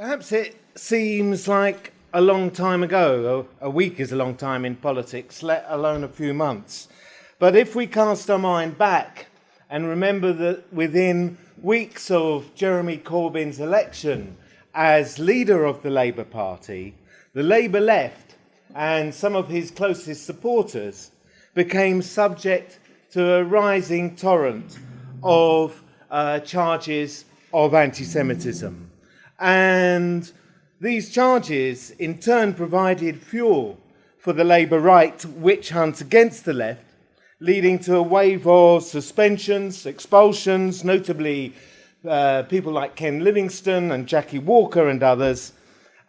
Perhaps it seems like a long time ago. A week is a long time in politics, let alone a few months. But if we cast our mind back and remember that within weeks of Jeremy Corbyn's election as leader of the Labour Party, the Labour left and some of his closest supporters became subject to a rising torrent of charges of anti-Semitism. And these charges in turn provided fuel for the Labour right witch hunt against the left, leading to a wave of suspensions, expulsions, notably people like Ken Livingstone and Jackie Walker and others,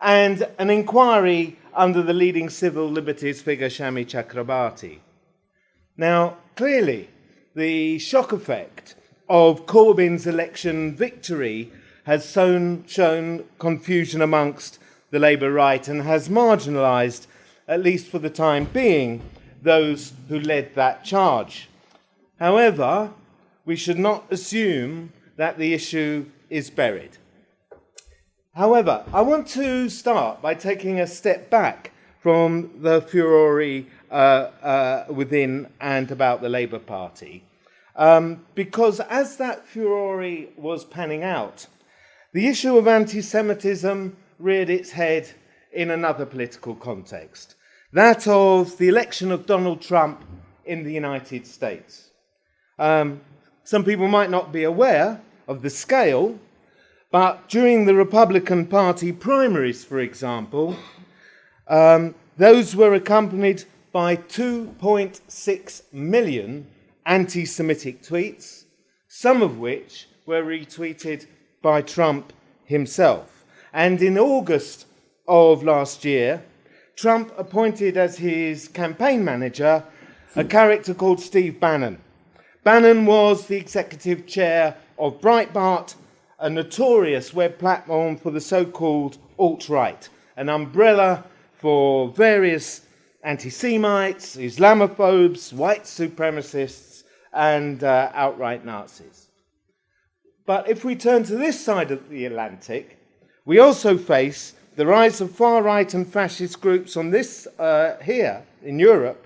and an inquiry under the leading civil liberties figure Shami Chakrabarti. Now, clearly, the shock effect of Corbyn's election victory has shown confusion amongst the Labour right and has marginalised, at least for the time being, those who led that charge. However, we should not assume that the issue is buried. However, I want to start by taking a step back from the furore within and about the Labour Party, because as that furore was panning out, the issue of anti-Semitism reared its head in another political context, that of the election of Donald Trump in the United States. Some people might not be aware of the scale, but during the Republican Party primaries, for example, those were accompanied by 2.6 million anti-Semitic tweets, some of which were retweeted by Trump himself. And in August of last year, Trump appointed as his campaign manager a character called Steve Bannon. Bannon was the executive chair of Breitbart, a notorious web platform for the so-called alt-right, an umbrella for various anti-Semites, Islamophobes, white supremacists, and outright Nazis. But if we turn to this side of the Atlantic, we also face the rise of far-right and fascist groups on this here in Europe,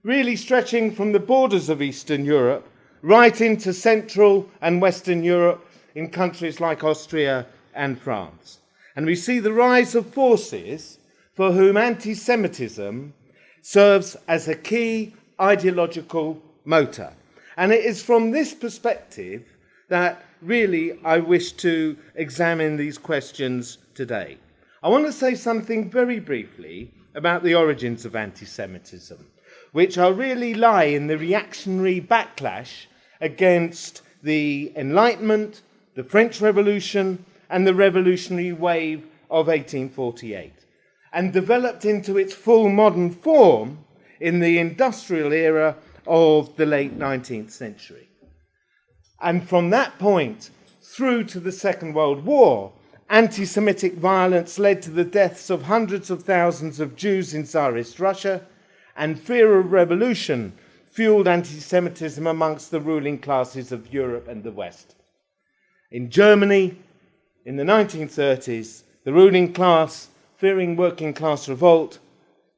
really stretching from the borders of Eastern Europe right into Central and Western Europe in countries like Austria and France. And we see the rise of forces for whom anti-Semitism serves as a key ideological motor. And it is from this perspective that really I wish to examine these questions today. I want to say something very briefly about the origins of anti-Semitism, which are really lie in the reactionary backlash against the Enlightenment, the French Revolution, and the revolutionary wave of 1848, and developed into its full modern form in the industrial era of the late 19th century. And from that point through to the Second World War, anti-Semitic violence led to the deaths of hundreds of thousands of Jews in Tsarist Russia, and fear of revolution fueled anti-Semitism amongst the ruling classes of Europe and the West. In Germany, in the 1930s, the ruling class, fearing working class revolt,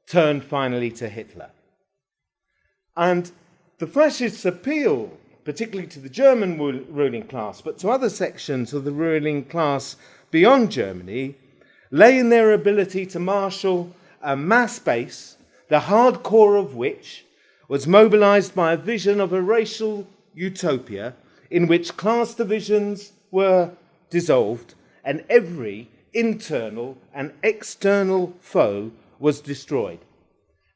turned finally to Hitler. And the fascists' appeal, particularly to the German ruling class, but to other sections of the ruling class beyond Germany, lay in their ability to marshal a mass base, the hardcore of which was mobilized by a vision of a racial utopia in which class divisions were dissolved and every internal and external foe was destroyed.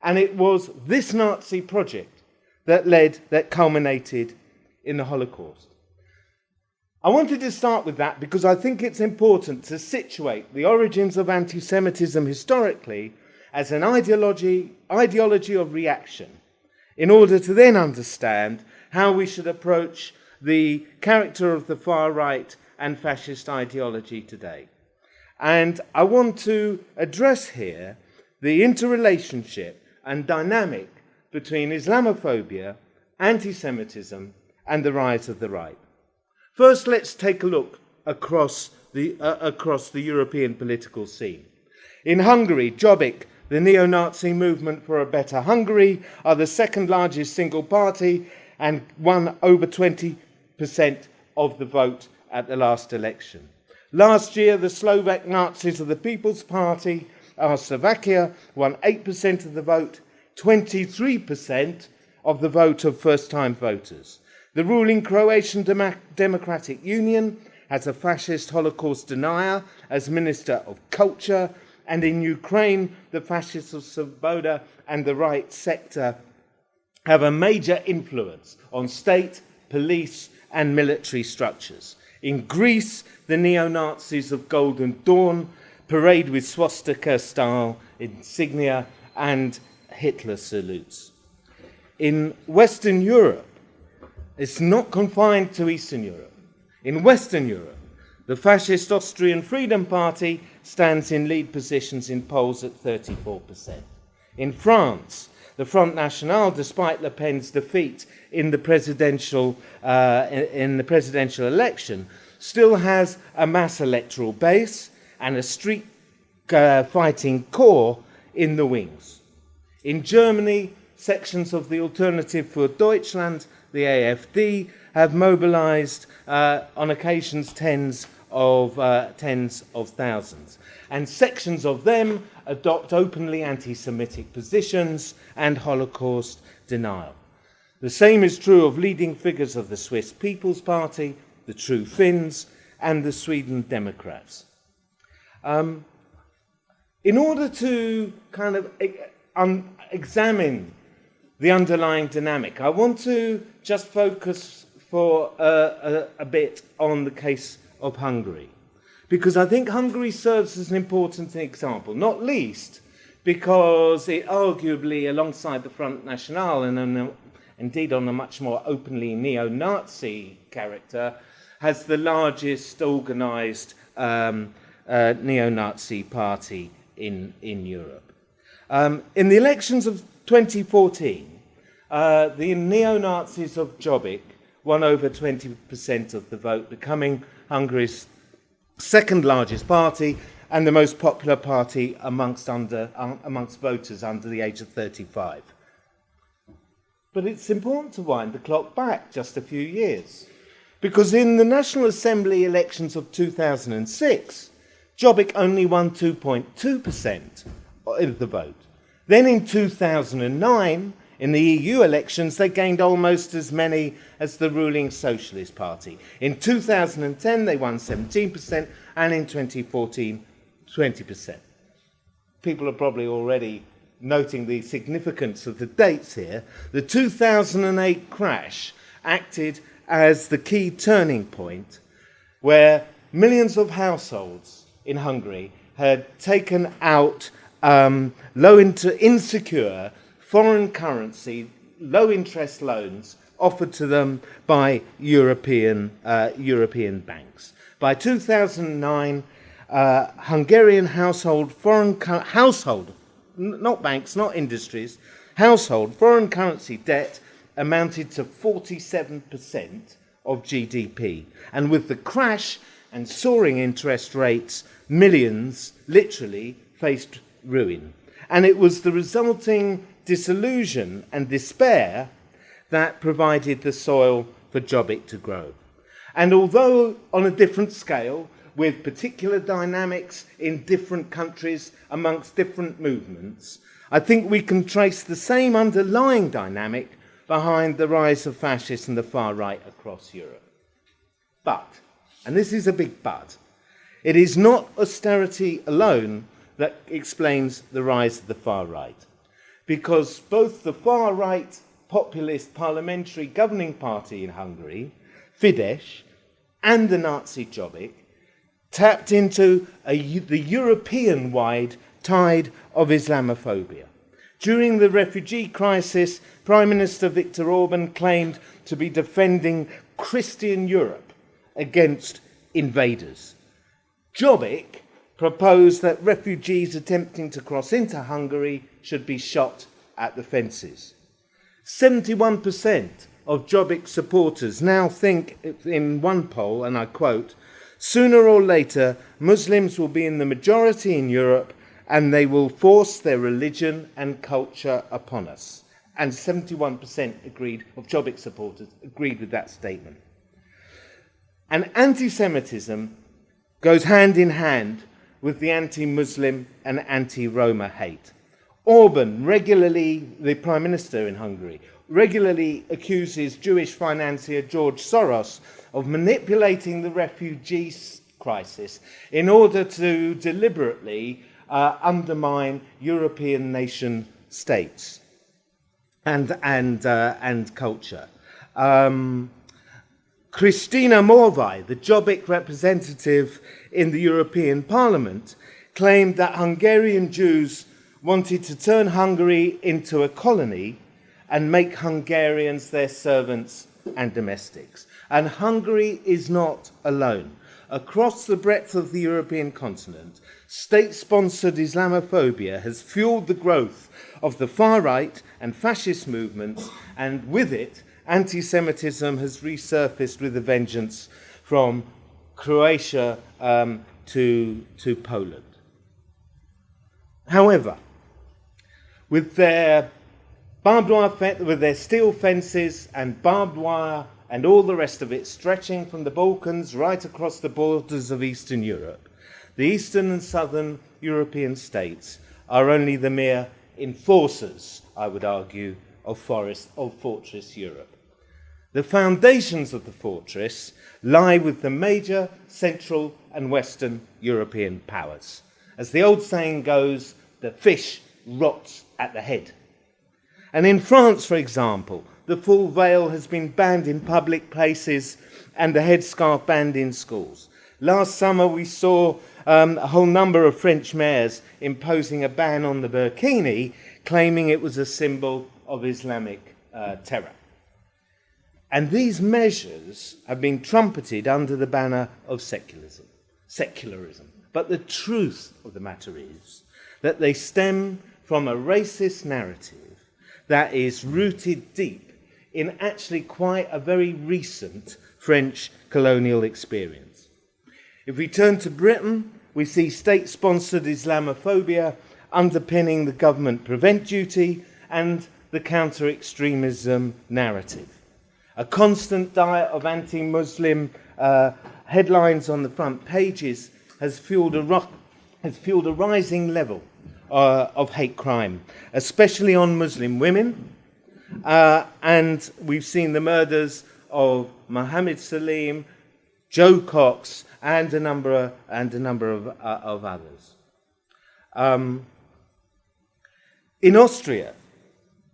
And it was this Nazi project that culminated in the Holocaust. I wanted to start with that because I think it's important to situate the origins of anti-Semitism historically as an ideology of reaction, in order to then understand how we should approach the character of the far right and fascist ideology today. And I want to address here the interrelationship and dynamic between Islamophobia, anti-Semitism, and the rise of the right. First, let's take a look across the European political scene. In Hungary, Jobbik, the neo-Nazi Movement for a Better Hungary, are the second largest single party and won over 20% of the vote at the last election. Last year, the Slovak Nazis of the People's Party, Slovakia, won 8% of the vote, 23% of the vote of first-time voters. The ruling Croatian Democratic Union has a fascist Holocaust denier as Minister of Culture, and in Ukraine, the fascists of Svoboda and the right sector have a major influence on state, police, and military structures. In Greece, the neo-Nazis of Golden Dawn parade with swastika-style insignia and Hitler salutes. In Western Europe, it's not confined to Eastern Europe. In Western Europe, the fascist Austrian Freedom Party stands in lead positions in polls at 34%. In France, the Front National, despite Le Pen's defeat in the presidential election, still has a mass electoral base and a street fighting core in the wings. In Germany, sections of the Alternative für Deutschland, the AfD, have mobilized on occasions tens of thousands, and sections of them adopt openly anti-Semitic positions and Holocaust denial. The same is true of leading figures of the Swiss People's Party, the True Finns, and the Sweden Democrats. In order to kind of examine the underlying dynamic, I want to just focus for a bit on the case of Hungary, because I think Hungary serves as an important example, not least because it arguably, alongside the Front National and indeed on a much more openly neo-Nazi character, has the largest organised neo-Nazi party in Europe. In the elections of 2014, the neo-Nazis of Jobbik won over 20% of the vote, becoming Hungary's second largest party and the most popular party amongst voters under the age of 35. But it's important to wind the clock back just a few years, because in the National Assembly elections of 2006, Jobbik only won 2.2% of the vote. Then in 2009, in the EU elections, they gained almost as many as the ruling Socialist Party. In 2010, they won 17%, and in 2014, 20%. People are probably already noting the significance of the dates here. The 2008 crash acted as the key turning point, where millions of households in Hungary had taken out insecure foreign currency, low-interest loans offered to them by European banks. By 2009, Hungarian not banks, not industries, household foreign currency debt amounted to 47% of GDP. And with the crash and soaring interest rates, millions literally faced ruin. And it was the resulting disillusion and despair that provided the soil for Jobbik to grow. And although on a different scale, with particular dynamics in different countries amongst different movements, I think we can trace the same underlying dynamic behind the rise of fascists and the far right across Europe. But, and this is a big but, it is not austerity alone that explains the rise of the far right, because both the far right populist parliamentary governing party in Hungary, Fidesz, and the Nazi Jobbik tapped into the European-wide tide of Islamophobia. During the refugee crisis, Prime Minister Viktor Orbán claimed to be defending Christian Europe against invaders. Jobbik proposed that refugees attempting to cross into Hungary should be shot at the fences. 71% of Jobbik supporters now think, in one poll, and I quote, Sooner or later, Muslims will be in the majority in Europe and they will force their religion and culture upon us. And 71% of Jobbik supporters agreed with that statement. And anti-Semitism goes hand in hand with the anti-Muslim and anti-Roma hate. Orban regularly, the Prime Minister in Hungary, regularly accuses Jewish financier George Soros of manipulating the refugee crisis in order to deliberately undermine European nation states and culture. Christina Morvai, the Jobbik representative in the European Parliament, claimed that Hungarian Jews wanted to turn Hungary into a colony and make Hungarians their servants and domestics. And Hungary is not alone. Across the breadth of the European continent, state-sponsored Islamophobia has fueled the growth of the far-right and fascist movements, and with it, anti-Semitism has resurfaced with a vengeance from Croatia to Poland. However, with their with their steel fences and barbed wire and all the rest of it stretching from the Balkans right across the borders of Eastern Europe, the Eastern and Southern European states are only the mere enforcers, I would argue, of Fortress Europe. The foundations of the fortress lie with the major Central and Western European powers. As the old saying goes, the fish rots at the head. And in France, for example, the full veil has been banned in public places and the headscarf banned in schools. Last summer, we saw a whole number of French mayors imposing a ban on the burkini, claiming it was a symbol of Islamic terror. And these measures have been trumpeted under the banner of secularism. But the truth of the matter is that they stem from a racist narrative that is rooted deep in actually quite a very recent French colonial experience. If we turn to Britain, we see state-sponsored Islamophobia underpinning the government prevent duty and the counter-extremism narrative. A constant diet of anti-Muslim headlines on the front pages has fueled a rising level of hate crime, especially on Muslim women. And we've seen the murders of Mohammed Salim, Joe Cox, and a number of others. In Austria,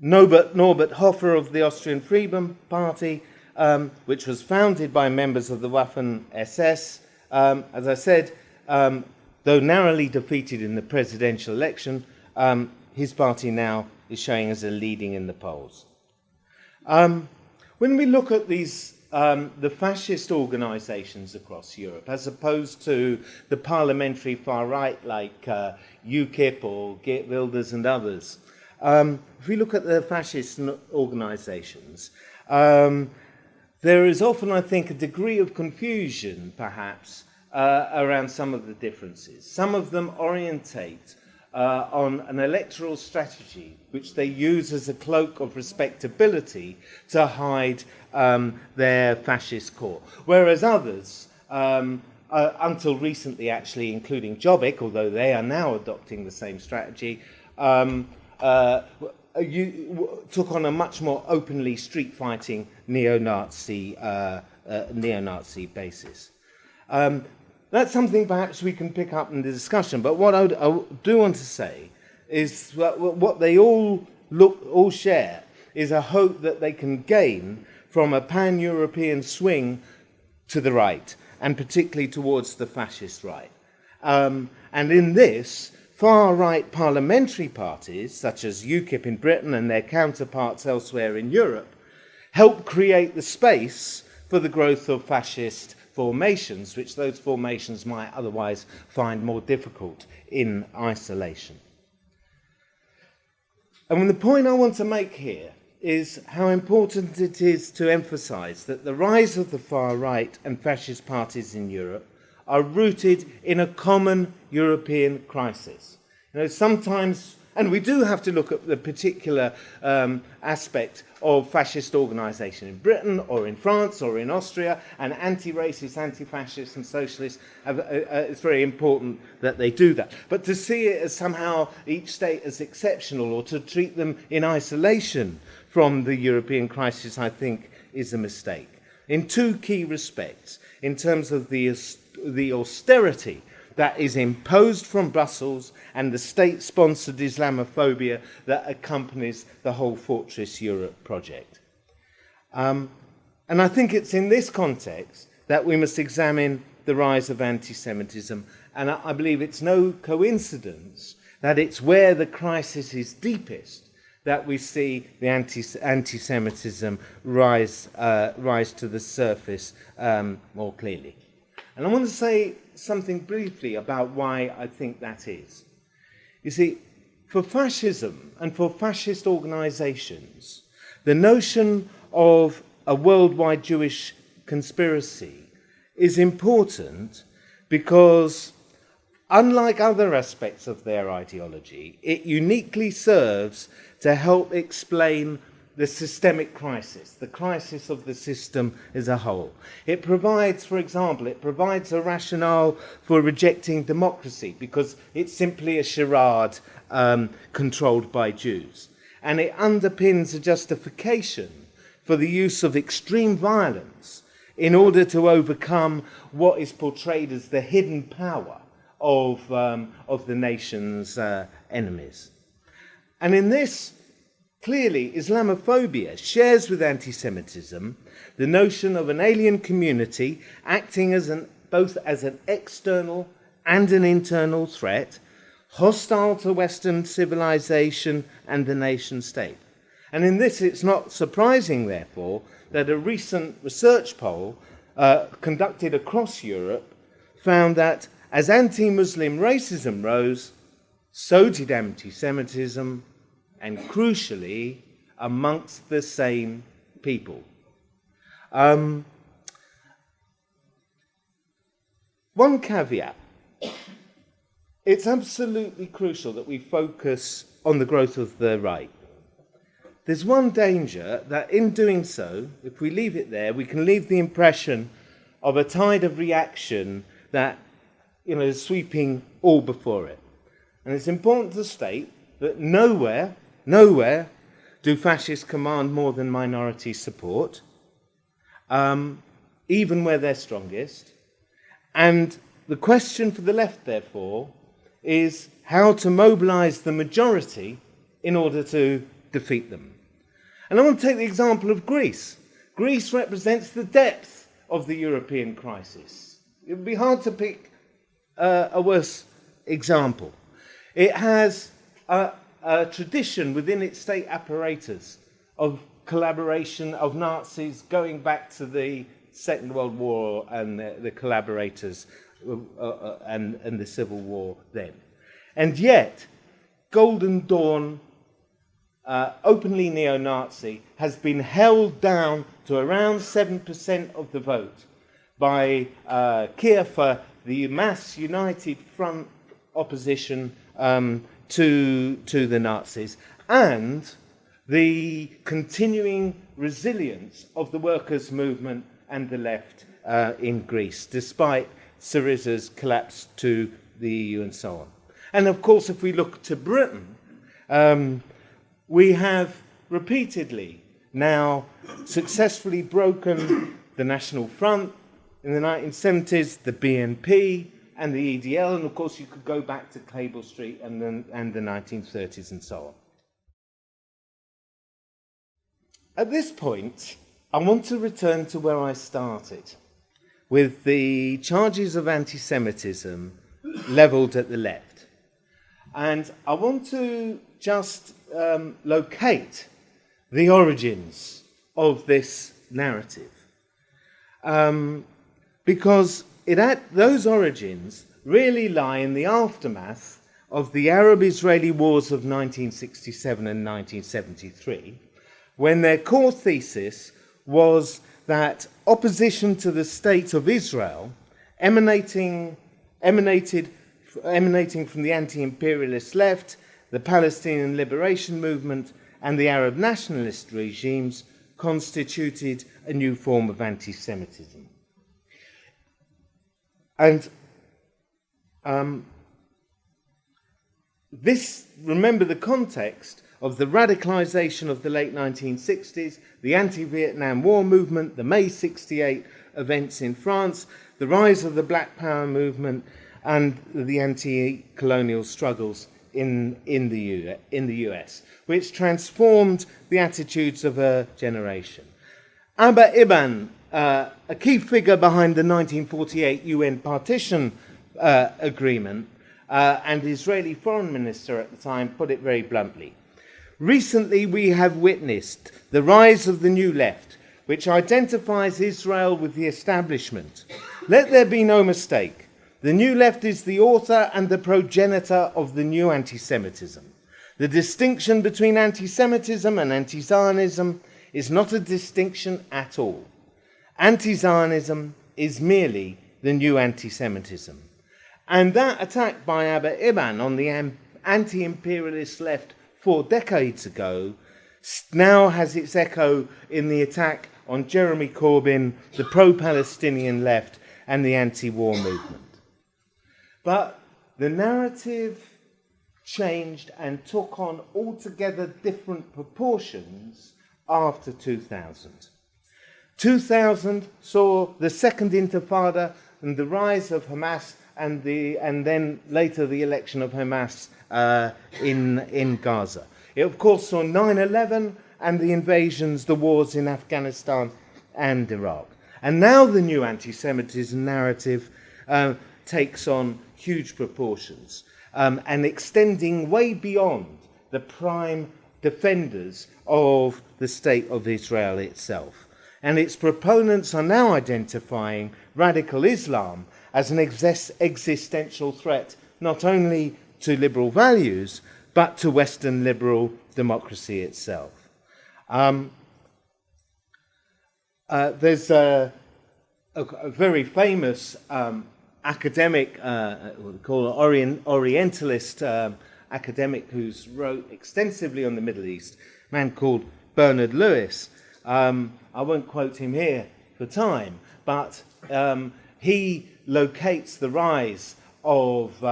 Norbert Hofer of the Austrian Freedom Party, which was founded by members of the Waffen-SS, as I said, though narrowly defeated in the presidential election, his party now is showing as a leading in the polls. When we look at these, the fascist organisations across Europe, as opposed to the parliamentary far right like UKIP or Geert Wilders and others, if we look at the fascist organisations, there is often, I think, a degree of confusion, perhaps, around some of the differences. Some of them orientate on an electoral strategy which they use as a cloak of respectability to hide their fascist core, whereas others, until recently actually, including Jobbik, although they are now adopting the same strategy, took on a much more openly street-fighting neo-Nazi basis. That's something perhaps we can pick up in the discussion, but what I do want to say is that what they all share is a hope that they can gain from a pan-European swing to the right, and particularly towards the fascist right. And in this, far-right parliamentary parties, such as UKIP in Britain and their counterparts elsewhere in Europe, help create the space for the growth of fascist formations, which those formations might otherwise find more difficult in isolation. And the point I want to make here is how important it is to emphasize that the rise of the far right and fascist parties in Europe are rooted in a common European crisis. Sometimes, and we do have to look at the particular aspect of fascist organisation in Britain or in France or in Austria, and anti-racist, anti-fascist and socialists, it's very important that they do that. But to see it as somehow each state as exceptional or to treat them in isolation from the European crisis, I think, is a mistake. In two key respects, in terms of the austerity that is imposed from Brussels and the state-sponsored Islamophobia that accompanies the whole Fortress Europe project. And I think it's in this context that we must examine the rise of anti-Semitism, and I believe it's no coincidence that it's where the crisis is deepest that we see the anti-Semitism rise to the surface more clearly. And I want to say something briefly about why I think that is. You see, for fascism and for fascist organizations, the notion of a worldwide Jewish conspiracy is important because, unlike other aspects of their ideology, it uniquely serves to help explain the systemic crisis, the crisis of the system as a whole. It provides, for example, a rationale for rejecting democracy because it's simply a charade controlled by Jews. And it underpins a justification for the use of extreme violence in order to overcome what is portrayed as the hidden power of the nation's enemies. And in this, clearly, Islamophobia shares with anti-Semitism the notion of an alien community acting as both as an external and an internal threat, hostile to Western civilization and the nation-state. And in this, it's not surprising, therefore, that a recent research poll conducted across Europe found that as anti-Muslim racism rose, so did anti-Semitism, and crucially, amongst the same people. One caveat. It's absolutely crucial that we focus on the growth of the right. There's one danger that in doing so, if we leave it there, we can leave the impression of a tide of reaction that is sweeping all before it. And it's important to state that nowhere do fascists command more than minority support, even where they're strongest. And the question for the left, therefore, is how to mobilize the majority in order to defeat them. And I want to take the example of Greece. Greece represents the depth of the European crisis. It would be hard to pick a worse example. It has a tradition within its state apparatus of collaboration of Nazis going back to the Second World War and the collaborators and the Civil War then. And yet, Golden Dawn, openly neo-Nazi, has been held down to around 7% of the vote by Kiev, the mass united front opposition to the Nazis, and the continuing resilience of the workers' movement and the left in Greece, despite Syriza's collapse to the EU and so on. And of course, if we look to Britain, we have repeatedly now successfully broken the National Front in the 1970s, the BNP, and the EDL, and of course you could go back to Cable Street and the 1930s and so on. At this point, I want to return to where I started, with the charges of anti-Semitism levelled at the left. And I want to just locate the origins of this narrative. Because those origins really lie in the aftermath of the Arab-Israeli wars of 1967 and 1973, when their core thesis was that opposition to the state of Israel emanating from the anti-imperialist left, the Palestinian liberation movement, and the Arab nationalist regimes, constituted a new form of anti-Semitism. And remember the context of the radicalization of the late 1960s, the anti-Vietnam War movement, the May 68 events in France, the rise of the Black Power movement, and the anti-colonial struggles in the US, which transformed the attitudes of a generation. Abba Eban, a key figure behind the 1948 UN partition agreement, and Israeli foreign minister at the time, put it very bluntly. Recently, we have witnessed the rise of the new left, which identifies Israel with the establishment. Let there be no mistake. The new left is the author and the progenitor of the new anti-Semitism. The distinction between anti-Semitism and anti-Zionism is not a distinction at all. Anti-Zionism is merely the new anti-Semitism. And that attack by Abba Eban on the anti-imperialist left 4 decades ago now has its echo in the attack on Jeremy Corbyn, the pro-Palestinian left, and the anti-war movement. But the narrative changed and took on altogether different proportions after 2000. 2000 saw the Second Intifada and the rise of Hamas and then later the election of Hamas in Gaza. It, of course, saw 9/11 and the invasions, the wars in Afghanistan and Iraq. And now the new anti-Semitism narrative takes on huge proportions and extending way beyond the prime defenders of the State of Israel itself. And its proponents are now identifying radical Islam as an existential threat not only to liberal values, but to Western liberal democracy itself. There's a very famous academic, what we call an Orientalist academic who's wrote extensively on the Middle East, a man called Bernard Lewis. I won't quote him here for time, but he locates the rise of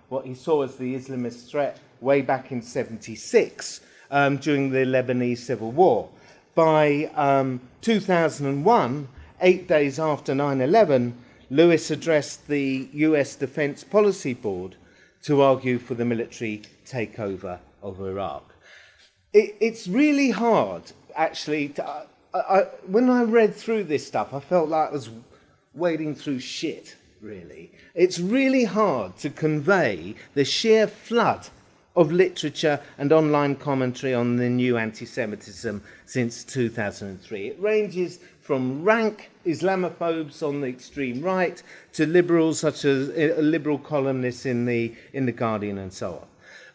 what he saw as the Islamist threat way back in 1976 during the Lebanese Civil War. By 2001, 8 days after 9/11, Lewis addressed the US Defense Policy Board to argue for the military takeover of Iraq. It's really hard, actually. When I read through this stuff, I felt like I was wading through shit, really. It's really hard to convey the sheer flood of literature and online commentary on the new anti-Semitism since 2003. It ranges from rank Islamophobes on the extreme right to liberals such as liberal columnists in the Guardian and so on.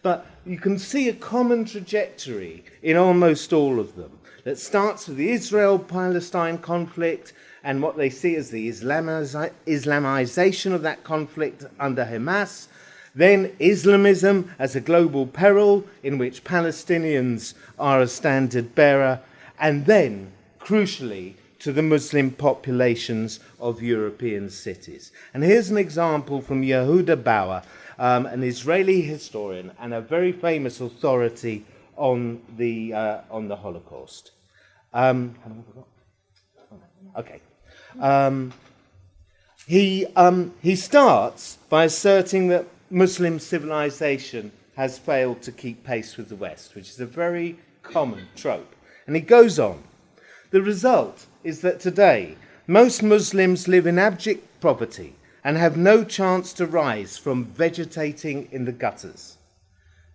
But you can see a common trajectory in almost all of them that starts with the Israel-Palestine conflict and what they see as the Islamization of that conflict under Hamas, then Islamism as a global peril in which Palestinians are a standard bearer, and then, crucially, to the Muslim populations of European cities. And here's an example from Yehuda Bauer, an Israeli historian and a very famous authority on the Holocaust. Okay. He starts by asserting that Muslim civilization has failed to keep pace with the West, which is a very common trope. And he goes on. The result is that today, most Muslims live in abject poverty and have no chance to rise from vegetating in the gutters.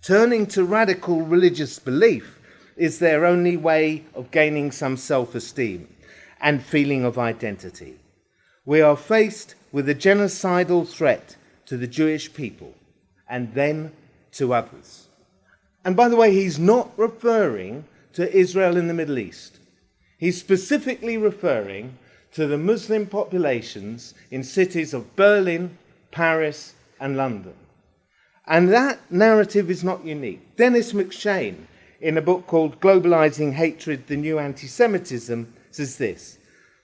Turning to radical religious belief is their only way of gaining some self-esteem and feeling of identity. We are faced with a genocidal threat to the Jewish people and then to others. And by the way, he's not referring to Israel in the Middle East. He's specifically referring to the Muslim populations in cities of Berlin, Paris, and London. And that narrative is not unique. Dennis McShane, in a book called Globalizing Hatred, The New Anti-Semitism, says this: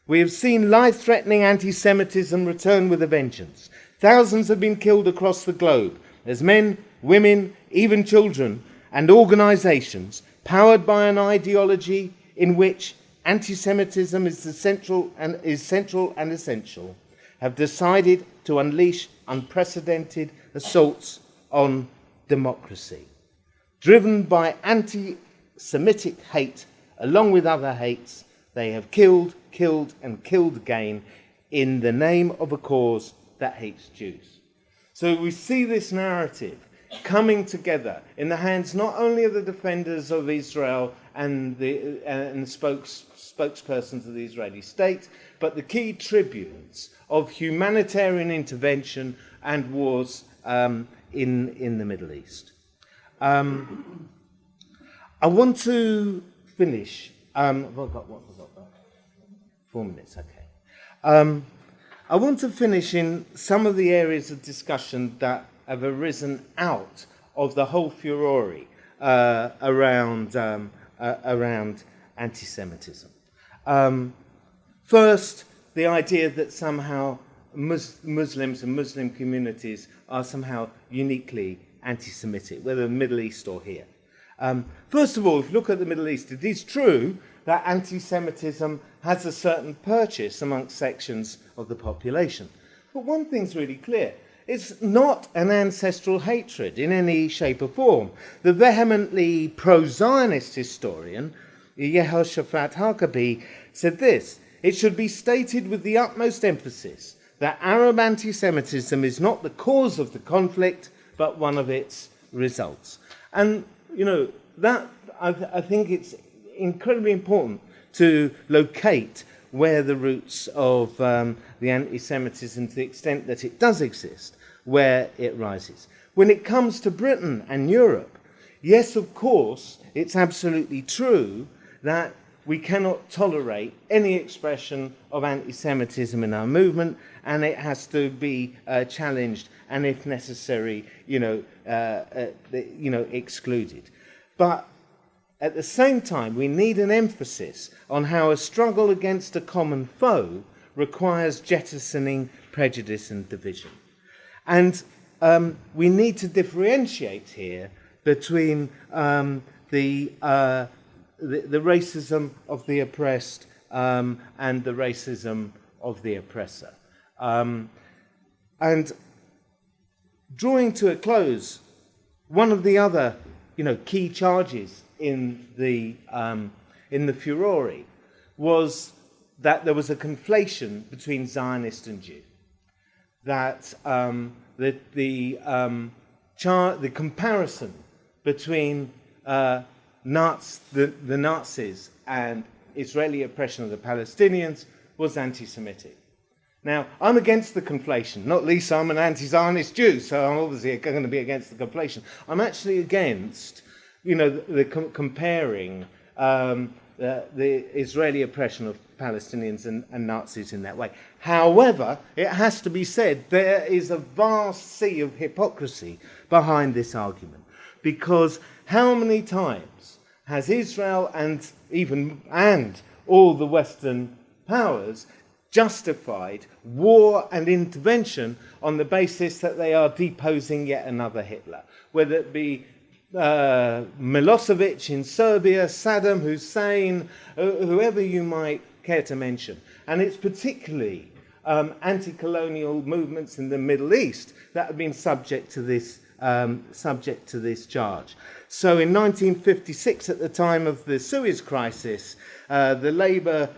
"We have seen life-threatening anti-Semitism return with a vengeance. Thousands have been killed across the globe as men, women, even children, and organizations powered by an ideology in which anti-Semitism is central and essential, have decided to unleash unprecedented assaults on democracy. Driven by anti-Semitic hate, along with other hates, they have killed, and killed again in the name of a cause that hates Jews." So we see this narrative coming together in the hands not only of the defenders of Israel and the spokespersons of the Israeli state, but the key tribunes of humanitarian intervention and wars in the Middle East. I want to finish. Have I got what? 4 minutes, okay. I want to finish in some of the areas of discussion that have arisen out of the whole furore around anti-Semitism. First, the idea that somehow Muslims and Muslim communities are somehow uniquely anti-Semitic, whether in the Middle East or here. First of all, if you look at the Middle East, it is true that anti-Semitism has a certain purchase amongst sections of the population. But one thing's really clear. It's not an ancestral hatred in any shape or form. The vehemently pro-Zionist historian, Yehoshaphat Harkabi, said this: "It should be stated with the utmost emphasis that Arab anti-Semitism is not the cause of the conflict, but one of its results." And, that I think it's incredibly important to locate where the roots of the anti-Semitism, to the extent that it does exist, where it rises. When it comes to Britain and Europe, yes, of course, it's absolutely true that we cannot tolerate any expression of anti-Semitism in our movement, and it has to be challenged and, if necessary, excluded. But at the same time, we need an emphasis on how a struggle against a common foe requires jettisoning prejudice and division. And we need to differentiate here between the racism of the oppressed and the racism of the oppressor. And drawing to a close, one of the other, key charges in the furore was that there was a conflation between Zionist and Jew. That the comparison between the Nazis and Israeli oppression of the Palestinians was anti-Semitic. Now, I'm against the conflation. Not least, I'm an anti-Zionist Jew, so I'm obviously going to be against the conflation. I'm actually against, comparing the Israeli oppression of Palestinians and Nazis in that way. However, it has to be said, there is a vast sea of hypocrisy behind this argument. Because how many times has Israel and all the Western powers justified war and intervention on the basis that they are deposing yet another Hitler, whether it be Milosevic in Serbia, Saddam Hussein, whoever you might care to mention. And it's particularly anti-colonial movements in the Middle East that have been subject to this charge. So in 1956, at the time of the Suez Crisis, the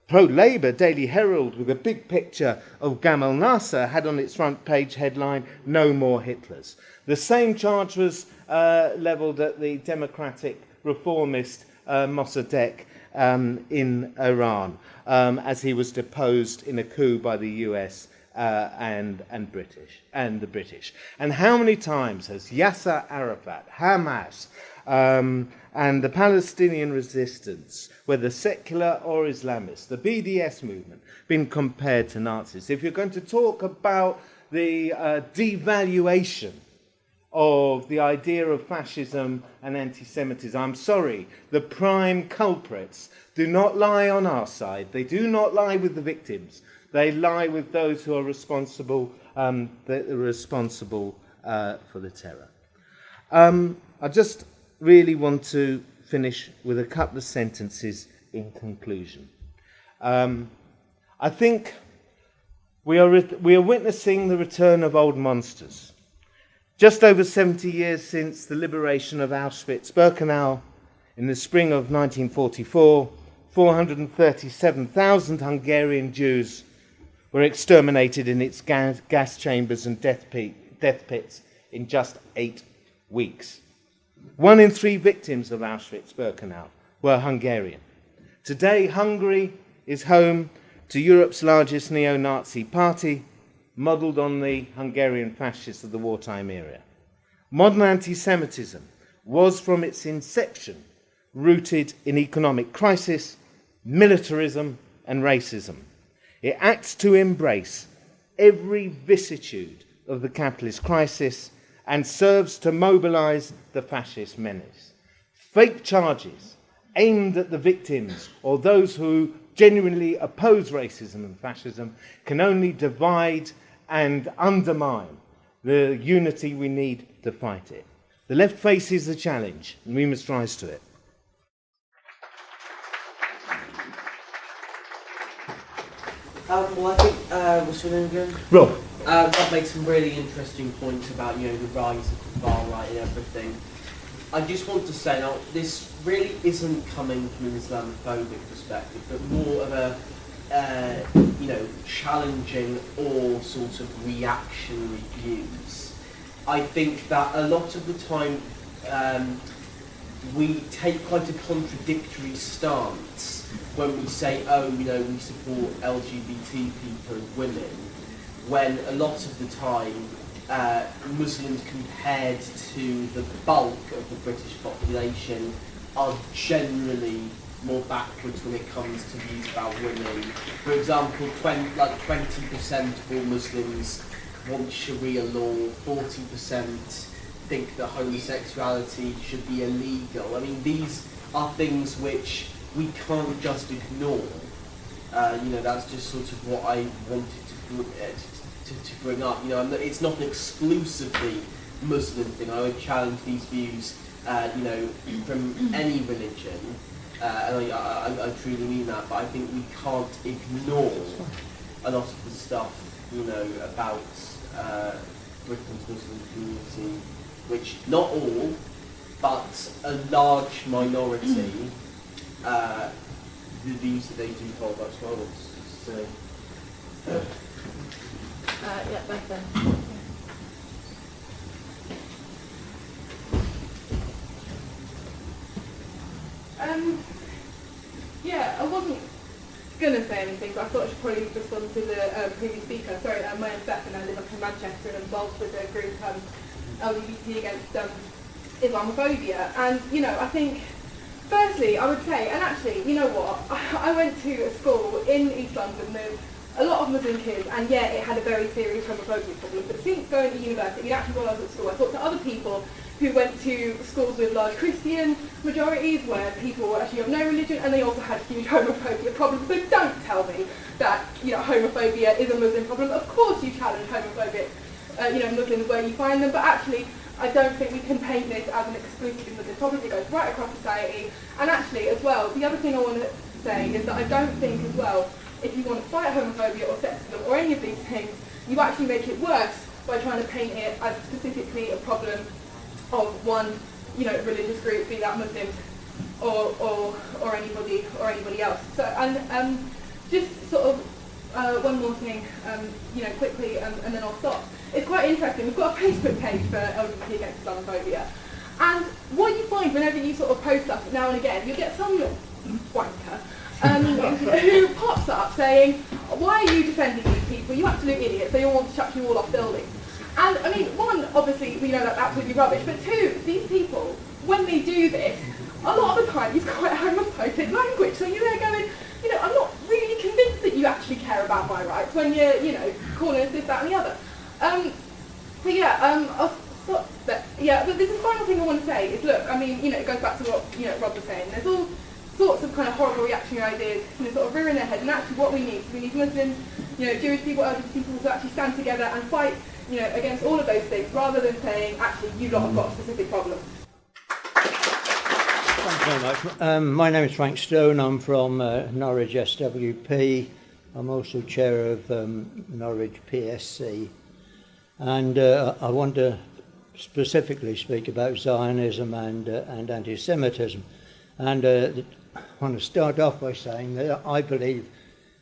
pro-Labour Daily Herald, with a big picture of Gamal Nasser, had on its front page headline, "No more Hitlers." The same charge was levelled at the democratic reformist Mossadegh in Iran, as he was deposed in a coup by the US and the British. And how many times has Yasser Arafat, Hamas, and the Palestinian resistance, whether secular or Islamist, the BDS movement, been compared to Nazis? If you're going to talk about the devaluation of the idea of fascism and anti-Semitism, I'm sorry, the prime culprits do not lie on our side. They do not lie with the victims. They lie with those who are responsible, for the terror. I just really want to finish with a couple of sentences in conclusion. I think we are witnessing the return of old monsters. Just over 70 years since the liberation of Auschwitz-Birkenau in the spring of 1944, 437,000 Hungarian Jews were exterminated in its gas chambers and death pits in just 8 weeks. 1 in 3 victims of Auschwitz-Birkenau were Hungarian. Today, Hungary is home to Europe's largest neo-Nazi party, modelled on the Hungarian fascists of the wartime era. Modern anti-Semitism was, from its inception, rooted in economic crisis, militarism, and racism. It acts to embrace every vicissitude of the capitalist crisis and serves to mobilise the fascist menace. Fake charges aimed at the victims or those who genuinely oppose racism and fascism can only divide and undermine the unity we need to fight it. The left faces the challenge, and we must rise to it. Well, I think, what's your name again? Rob. Rob made some really interesting points about, the rise of the far right and everything. I just want to say, now, this really isn't coming from an Islamophobic perspective, but more of a, challenging all sorts of reactionary views. I think that a lot of the time we take quite a contradictory stance when we say, we support LGBT people and women, when a lot of the time Muslims compared to the bulk of the British population are generally more backwards when it comes to views about women. For example, 20% of all Muslims want Sharia law, 40% think that homosexuality should be illegal. I mean, these are things which we can't just ignore. That's just sort of what I wanted to bring up. It's not an exclusively Muslim thing. I would challenge these views, from any religion, and I truly mean that. But I think we can't ignore a lot of the stuff, about Britain's Muslim community, which not all, but a large minority, the views that they do hold. That's what I want to say. Back there. I wasn't going to say anything, but I thought I should probably respond to the previous speaker. Sorry, my name's Beth and I live up in Manchester and involved with a group LGBT against Islamophobia. And, I think, firstly, I would say, and actually, you know what, I went to a school in East London with a lot of Muslim kids, and yeah, it had a very serious homophobia problem. But since going to university, actually while I was at school, I talked to other people who went to schools with large Christian majorities, where people actually have no religion, and they also had huge homophobia problems. So don't tell me that homophobia is a Muslim problem. Of course, you challenge homophobic, Muslims where you find them, but actually, I don't think we can paint this as an exclusively Muslim problem. It goes right across society. And actually, as well, the other thing I want to say is that I don't think, as well, if you want to fight homophobia or sexism or any of these things, you actually make it worse by trying to paint it as specifically a problem of one, religious group, be that Muslims or anybody else. So, and just sort of one more thing, quickly, and then I'll stop. It's quite interesting. We've got a Facebook page for LGBT against Islamophobia, and what you find whenever you sort of post stuff now and again, you get some little wanker who pops up saying, "Why are you defending these people, you absolute idiots, they all want to chuck you all off buildings. And I mean, one, obviously, we know that's absolutely rubbish, but two, these people, when they do this, a lot of the time it's quite homophobic language. So you're there going, you know, I'm not really convinced that you actually care about my rights when you're, you know, calling us this, that and the other. So yeah, I'll stop there. Yeah, but there's a final thing I want to say is, look, I mean, you know, it goes back to what, you know, Rob was saying. There's all sorts of kind of horrible reactionary ideas, you know, sort of rearing their head, and actually what we need Muslims, you know, Jewish people, LGBT people to actually stand together and fight, you know, against all of those things, rather than saying, actually, you lot have got a specific problem. Thanks very much. My name is Frank Stone. I'm from Norwich SWP. I'm also chair of Norwich PSC. And I want to specifically speak about Zionism and anti-Semitism. And I want to start off by saying that I believe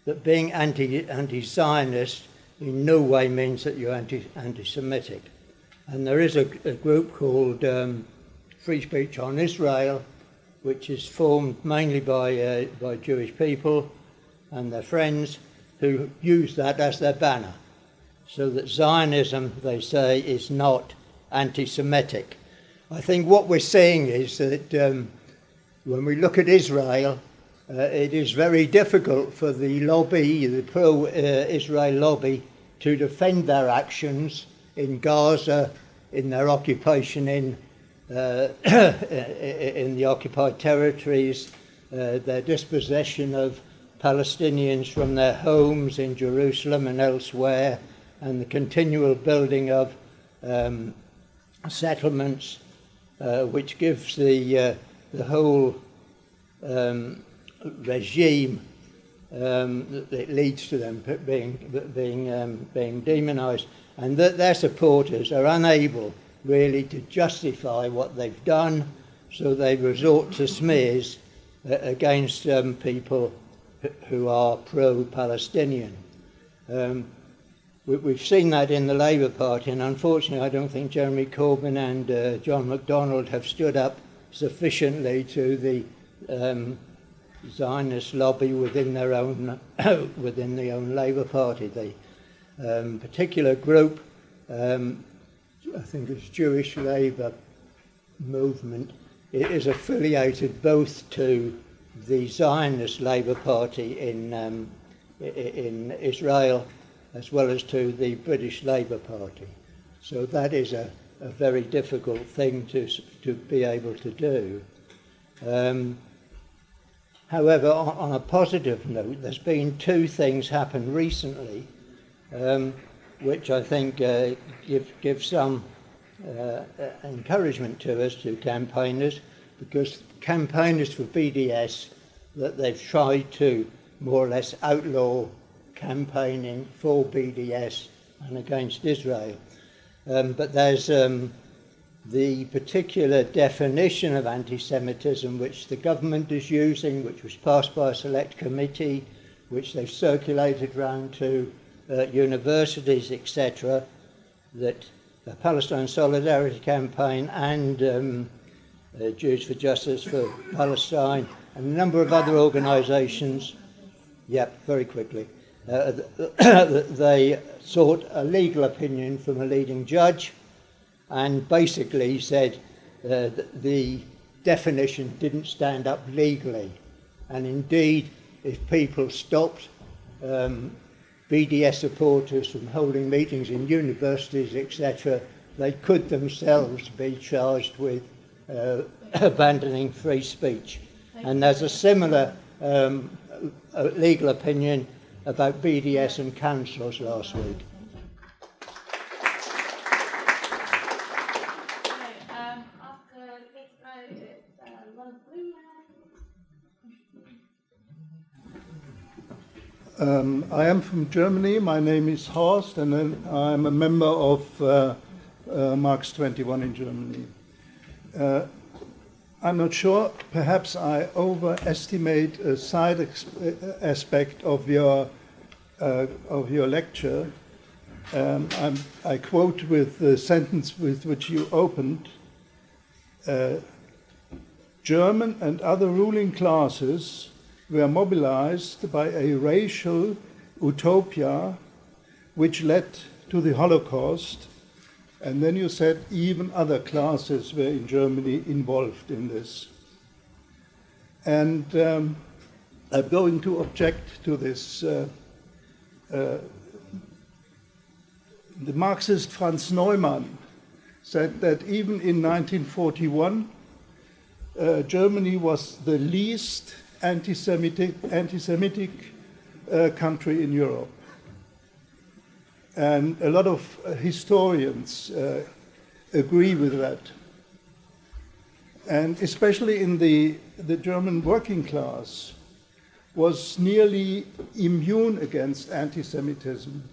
that being anti-Zionist in no way means that you're anti-Semitic. And there is a group called Free Speech on Israel, which is formed mainly by Jewish people and their friends who use that as their banner. So that Zionism, they say, is not anti-Semitic. I think what we're seeing is that when we look at Israel, it is very difficult for the lobby, the pro-Israel lobby, to defend their actions in Gaza, in their occupation in the occupied territories, their dispossession of Palestinians from their homes in Jerusalem and elsewhere, and the continual building of settlements, which gives the whole regime that leads to them being demonised, and that their supporters are unable really to justify what they've done, so they resort to smears against people who are pro-Palestinian. We've seen that in the Labour Party, and unfortunately I don't think Jeremy Corbyn and John MacDonald have stood up sufficiently to the Zionist lobby within their own within the own Labour Party. The particular group, I think it's Jewish Labour movement, it is affiliated both to the Zionist Labour Party in Israel as well as to the British Labour Party. So that is a very difficult thing to be able to do. However, on a positive note, there's been two things happen recently which I think give some encouragement to us, to campaigners, because campaigners for BDS, that they've tried to more or less outlaw campaigning for BDS and against Israel. But there's the particular definition of anti-Semitism which the government is using, which was passed by a select committee, which they've circulated round to universities, etc., that the Palestine Solidarity Campaign and Jews for Justice for Palestine and a number of other organisations, very quickly, they sought a legal opinion from a leading judge and basically said that the definition didn't stand up legally. And indeed, if people stopped BDS supporters from holding meetings in universities, etc., they could themselves be charged with abandoning free speech. And there's a similar legal opinion about BDS and councils last week. I am from Germany. My name is Horst, and I'm a member of Marx 21 in Germany. I'm not sure, perhaps I overestimate a side aspect of your lecture. I quote with the sentence with which you opened, German and other ruling classes were mobilized by a racial utopia which led to the Holocaust. And then you said even other classes were in Germany involved in this. And I'm going to object to this. The Marxist Franz Neumann said that even in 1941, Germany was the least anti-Semitic country in Europe. And a lot of historians agree with that. And especially in the German working class was nearly immune against anti-Semitism.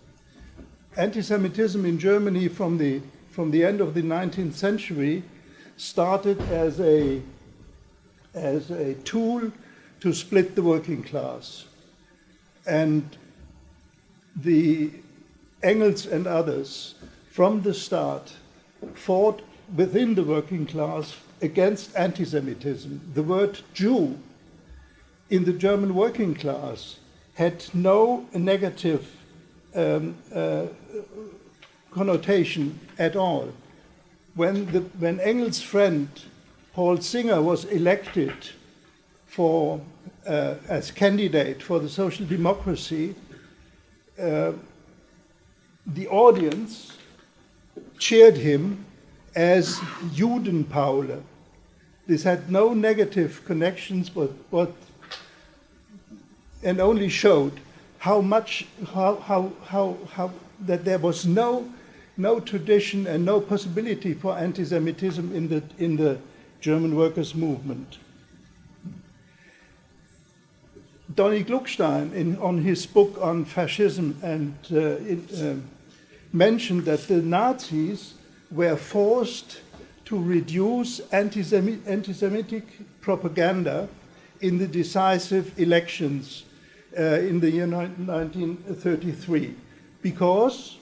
Anti-Semitism in Germany from the end of the 19th century started as a tool to split the working class. And the Engels and others, from the start, fought within the working class against anti-Semitism. The word Jew in the German working class had no negative connotation at all. When Engels' friend Paul Singer was elected as candidate for the Social Democracy, the audience cheered him as Judenpaule. This had no negative connections, and only showed how that there was no tradition and no possibility for anti-Semitism in the German workers' movement. Donny Gluckstein, on his book on fascism, mentioned that the Nazis were forced to reduce anti-Semitic propaganda in the decisive elections in the year 1933, because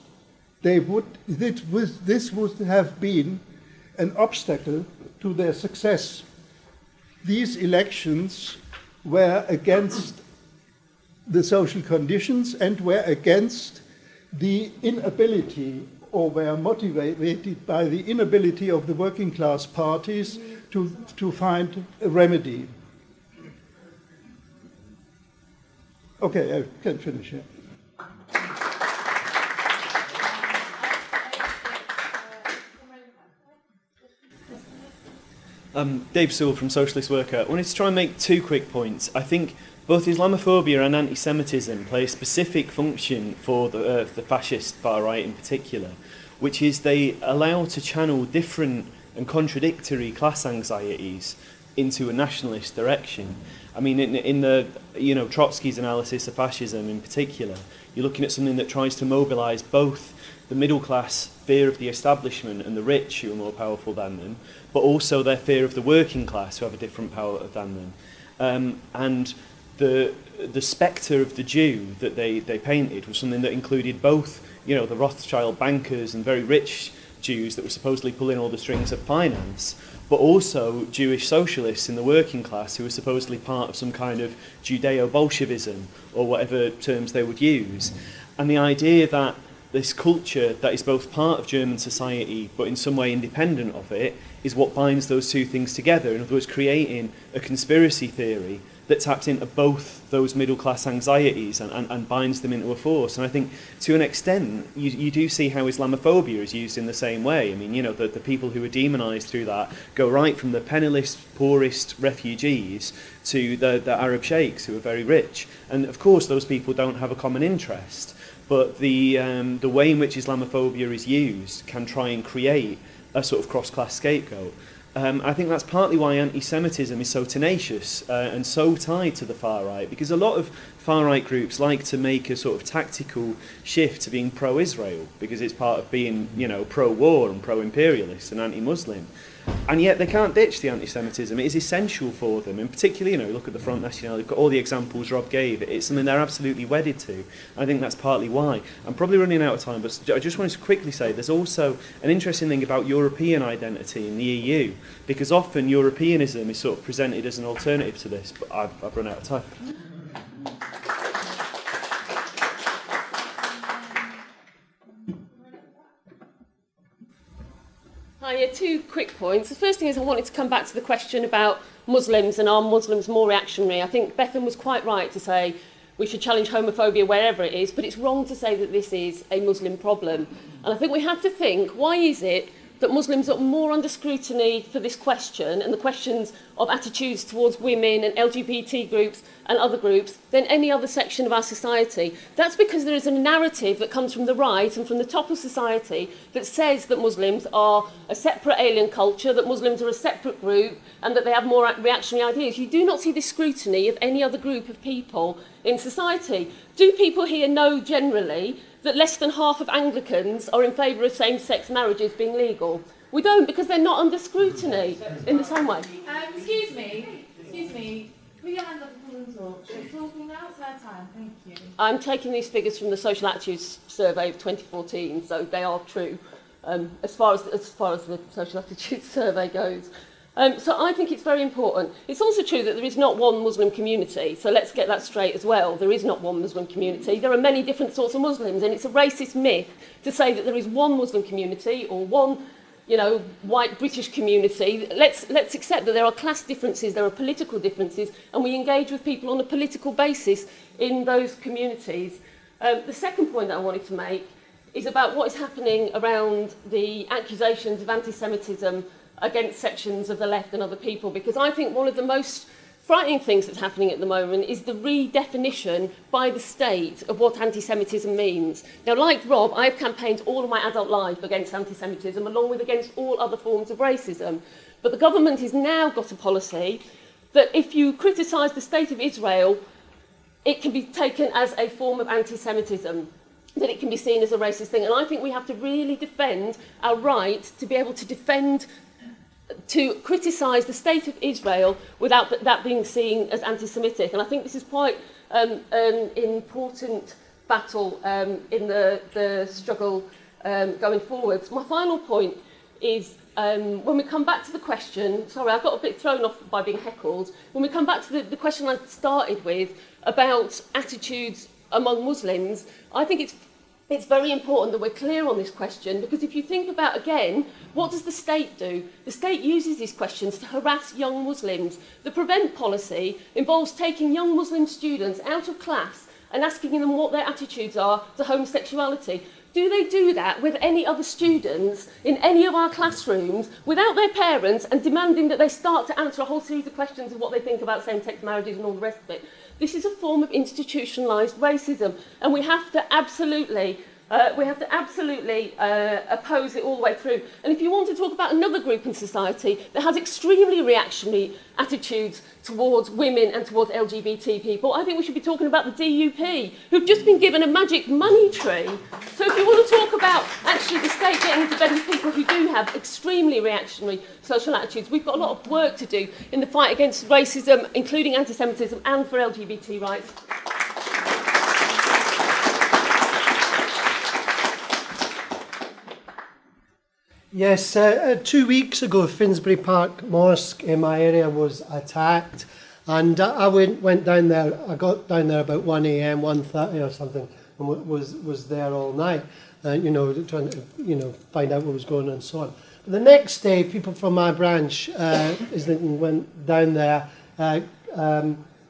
this would have been an obstacle to their success. These elections were against the social conditions and were against the inability, or were motivated by the inability of the working class parties to find a remedy. Okay, I can finish here. Dave Sewell from Socialist Worker. I wanted to try and make two quick points. I think both Islamophobia and anti-Semitism play a specific function for the fascist far right in particular, which is they allow to channel different and contradictory class anxieties into a nationalist direction. I mean, in the Trotsky's analysis of fascism in particular, you're looking at something that tries to mobilise both the middle class fear of the establishment and the rich who are more powerful than them, but also their fear of the working class who have a different power than them. And the spectre of the Jew that they painted was something that included both, the Rothschild bankers and very rich Jews that were supposedly pulling all the strings of finance, but also Jewish socialists in the working class who were supposedly part of some kind of Judeo-Bolshevism, or whatever terms they would use. And the idea that this culture that is both part of German society but in some way independent of it is what binds those two things together. In other words, creating a conspiracy theory that taps into both those middle class anxieties and binds them into a force. And I think to an extent you do see how Islamophobia is used in the same way. I mean, the people who are demonised through that go right from the penniless, poorest refugees to the Arab sheikhs who are very rich. And of course those people don't have a common interest, but the way in which Islamophobia is used can try and create a sort of cross-class scapegoat. I think that's partly why anti-Semitism is so tenacious and so tied to the far right, because a lot of far right groups like to make a sort of tactical shift to being pro-Israel because it's part of being, pro-war and pro-imperialist and anti-Muslim. And yet they can't ditch the anti-Semitism. It is essential for them, and particularly, look at the Front National, look at all the examples Rob gave. It's something they're absolutely wedded to. I think that's partly why. I'm probably running out of time, but I just wanted to quickly say there's also an interesting thing about European identity in the EU, because often Europeanism is sort of presented as an alternative to this, but I've run out of time. Hi, yeah, two quick points. The first thing is I wanted to come back to the question about Muslims and are Muslims more reactionary. I think Bethan was quite right to say we should challenge homophobia wherever it is, but it's wrong to say that this is a Muslim problem. And I think we have to think, why is it that Muslims are more under scrutiny for this question and the questions of attitudes towards women and LGBT groups and other groups than any other section of our society? That's because there is a narrative that comes from the right and from the top of society that says that Muslims are a separate alien culture, that Muslims are a separate group, and that they have more reactionary ideas. You do not see this scrutiny of any other group of people in society. Do people here know generally that less than half of Anglicans are in favour of same-sex marriages being legal? We don't, because they're not under scrutiny in the same way. Excuse me. Put your hand up and talk. She's talking now, it's her time. Thank you. I'm taking these figures from the Social Attitudes Survey of 2014, so they are true as far as the Social Attitudes Survey goes. So I think it's very important. It's also true that there is not one Muslim community, so let's get that straight as well. There is not one Muslim community. There are many different sorts of Muslims, and it's a racist myth to say that there is one Muslim community or one, white British community. Let's accept that there are class differences, there are political differences, and we engage with people on a political basis in those communities. The second point that I wanted to make is about what is happening around the accusations of anti-Semitism against sections of the left and other people, because I think one of the most frightening things that's happening at the moment is the redefinition by the state of what anti-Semitism means. Now, like Rob, I've campaigned all of my adult life against anti-Semitism, along with against all other forms of racism. But the government has now got a policy that if you criticise the state of Israel, it can be taken as a form of anti-Semitism, that it can be seen as a racist thing. And I think we have to really defend our right to be able to criticise the state of Israel without that being seen as anti-Semitic. And I think this is quite an important battle in the struggle going forwards. My final point is when we come back to the question, sorry, I got a bit thrown off by being heckled. When we come back to the question I started with about attitudes among Muslims, I think it's very important that we're clear on this question, because if you think about, again, what does the state do? The state uses these questions to harass young Muslims. The Prevent policy involves taking young Muslim students out of class and asking them what their attitudes are to homosexuality. Do they do that with any other students in any of our classrooms without their parents and demanding that they start to answer a whole series of questions of what they think about same-sex marriages and all the rest of it? This is a form of institutionalised racism, and we have to absolutely oppose it all the way through. And if you want to talk about another group in society that has extremely reactionary attitudes towards women and towards LGBT people, I think we should be talking about the DUP, who've just been given a magic money tree. So if you want to talk about actually the state getting into bed with people who do have extremely reactionary social attitudes, we've got a lot of work to do in the fight against racism, including anti-Semitism, and for LGBT rights. Yes, 2 weeks ago, Finsbury Park Mosque in my area was attacked, and I went down there. I got down there about 1 a.m., 1:30 or something, and was there all night, trying to, find out what was going on and so on. But the next day, people from my branch, Islington, went down there.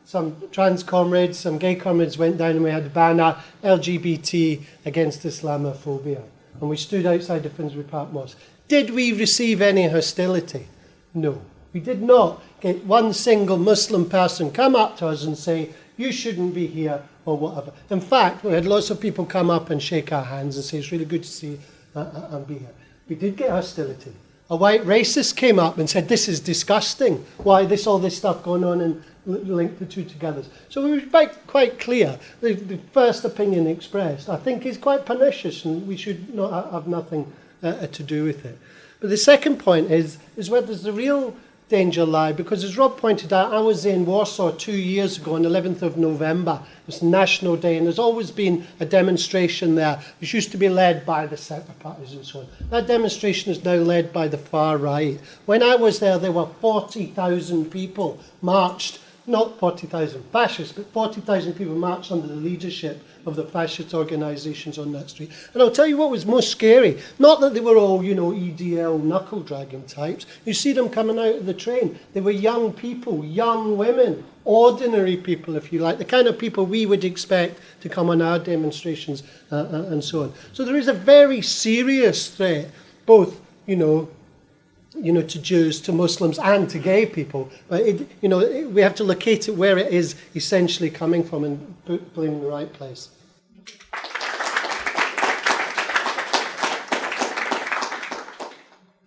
Some trans comrades, some gay comrades went down, and we had a banner, LGBT against Islamophobia. And we stood outside the Finsbury Park Mosque. Did we receive any hostility? No. We did not get one single Muslim person come up to us and say, you shouldn't be here, or whatever. In fact, we had lots of people come up and shake our hands and say, it's really good to see you and be here. We did get hostility. A white racist came up and said, this is disgusting. Why all this stuff going on, and linked the two together. So we were quite clear. The first opinion expressed, I think, is quite pernicious, and we should not have nothing to do with it. But the second point is where does the real danger lie? Because as Rob pointed out, I was in Warsaw 2 years ago on the 11th of November. It's National Day, and there's always been a demonstration there, which used to be led by the separate parties and so on. That demonstration is now led by the far right. When I was there were 40,000 people marched not 40,000 fascists, but 40,000 people marched under the leadership of the fascist organisations on that street. And I'll tell you what was most scary, not that they were all, EDL knuckle-dragging types. You see them coming out of the train. They were young people, young women, ordinary people, if you like, the kind of people we would expect to come on our demonstrations and so on. So there is a very serious threat, both, to Jews, to Muslims, and to gay people. We have to locate it where it is essentially coming from and put blame in the right place.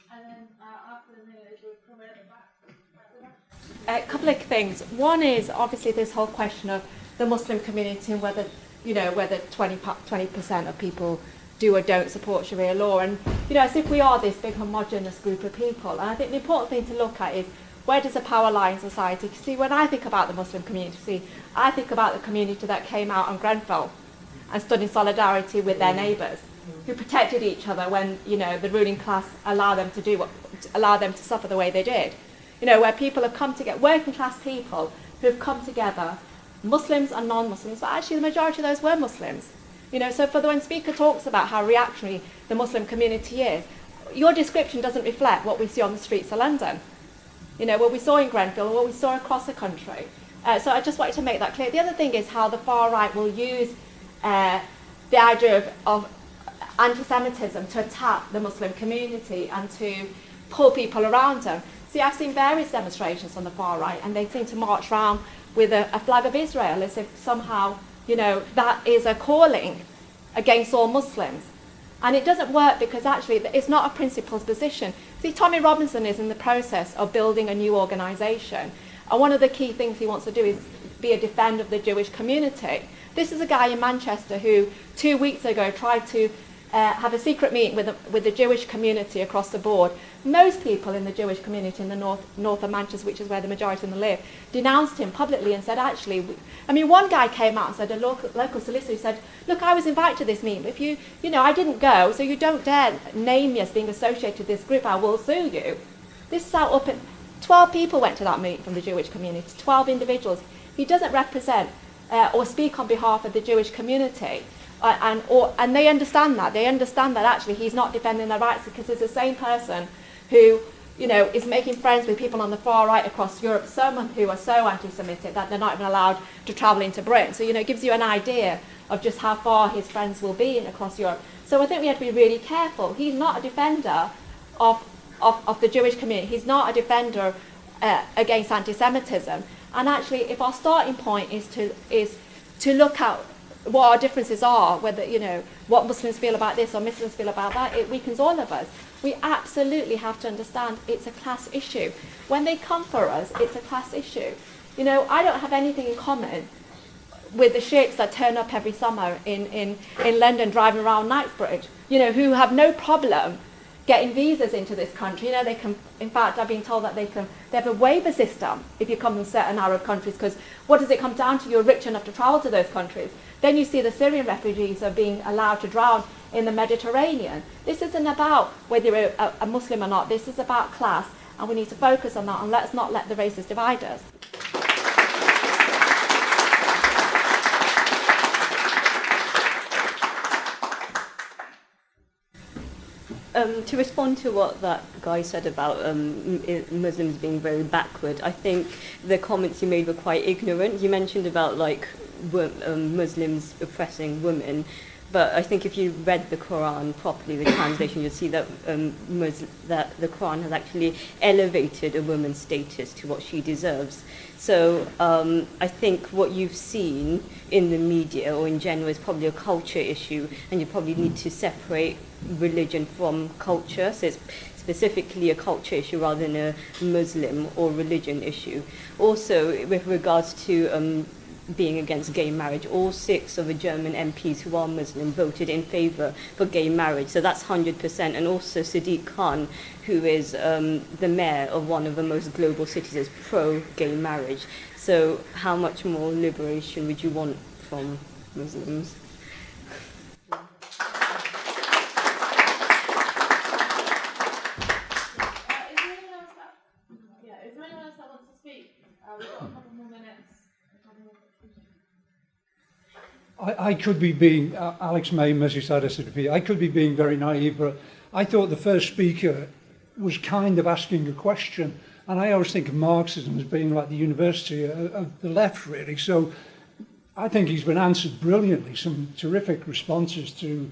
And then after the minute, we'll come at the back. A couple of things. One is obviously this whole question of the Muslim community and whether 20% of people do or don't support Sharia law, and as if we are this big homogenous group of people. And I think the important thing to look at is, where does the power lie in society? See, when I think about the Muslim community, I think about the community that came out on Grenfell and stood in solidarity with their neighbours, who protected each other when the ruling class allowed them to suffer the way they did. Where people have come together, working class people who have come together, Muslims and non-Muslims, but actually the majority of those were Muslims. So when Speaker talks about how reactionary the Muslim community is, your description doesn't reflect what we see on the streets of London. What we saw in Grenfell and what we saw across the country. So I just wanted to make that clear. The other thing is how the far right will use the idea of anti-Semitism to attack the Muslim community and to pull people around them. See, I've seen various demonstrations on the far right, and they seem to march around with a flag of Israel as if somehow, that is a calling against all Muslims. And it doesn't work because actually it's not a principled position. See, Tommy Robinson is in the process of building a new organisation. And one of the key things he wants to do is be a defender of the Jewish community. This is a guy in Manchester who 2 weeks ago tried to have a secret meeting with the Jewish community across the board. Most people in the Jewish community in the north of Manchester, which is where the majority of them live, denounced him publicly and said, actually, one guy came out and said, a local solicitor said, look, I was invited to this meeting, but if I didn't go, so you don't dare name me as being associated with this group, I will sue you. This is out 12 people went to that meeting from the Jewish community, 12 individuals. He doesn't represent or speak on behalf of the Jewish community. And they understand that. They understand that actually he's not defending their rights because it's the same person who, is making friends with people on the far right across Europe, some who are so anti-Semitic that they're not even allowed to travel into Britain. So, it gives you an idea of just how far his friends will be across Europe. So I think we have to be really careful. He's not a defender of the Jewish community. He's not a defender against anti-Semitism. And actually, if our starting point is to look at what our differences are, whether, what Muslims feel about this or Muslims feel about that, it weakens all of us. We absolutely have to understand it's a class issue. When they come for us, it's a class issue. I don't have anything in common with the sheikhs that turn up every summer in London driving around Knightsbridge, who have no problem getting visas into this country. They can, in fact, I've been told that they have a waiver system if you come from certain Arab countries, because what does it come down to? You're rich enough to travel to those countries. Then you see the Syrian refugees are being allowed to drown in the Mediterranean. This isn't about whether you're a Muslim or not. This is about class, and we need to focus on that, and let's not let the races divide us. To respond to what that guy said about Muslims being very backward, I think the comments you made were quite ignorant. You mentioned about Muslims oppressing women, but I think if you read the Quran properly, the translation, you'll see that that the Quran has actually elevated a woman's status to what she deserves. So I think what you've seen in the media or in general is probably a culture issue, and you probably need to separate religion from culture. So it's specifically a culture issue rather than a Muslim or religion issue. Also, with regards to being against gay marriage, all 6 of the German MPs who are Muslim voted in favour for gay marriage, so that's 100%. And also Sadiq Khan, who is the mayor of one of the most global cities, is pro-gay marriage. So how much more liberation would you want from Muslims? Is there anyone else that wants to speak? We've got a couple more minutes. I could be being, Alex May, Merseyside SDP, I could be being very naive, but I thought the first speaker was kind of asking a question. And I always think of Marxism as being like the university of the left, really. So I think he's been answered brilliantly, some terrific responses to.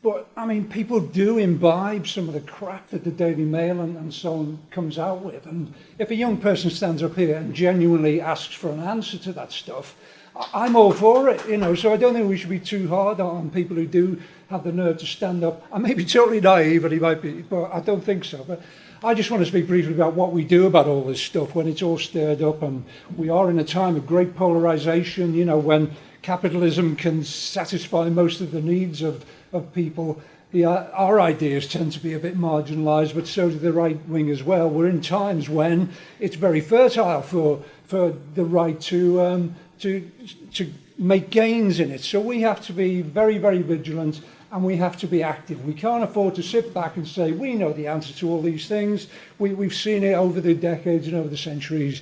But, I mean, people do imbibe some of the crap that the Daily Mail and so on comes out with. And if a young person stands up here and genuinely asks for an answer to that stuff, I'm all for it, you know. So I don't think we should be too hard on people who do have the nerve to stand up. I may be totally naive, and he might be, but I don't think so. But I just want to speak briefly about what we do about all this stuff when it's all stirred up. And we are in a time of great polarization, you know, when capitalism can satisfy most of the needs of people. Our ideas tend to be a bit marginalised, but so do the right wing as well. We're in times when it's very fertile for the right to make gains in it. So we have to be very, very vigilant, and we have to be active. We can't afford to sit back and say, we know the answer to all these things. We've seen it over the decades and over the centuries.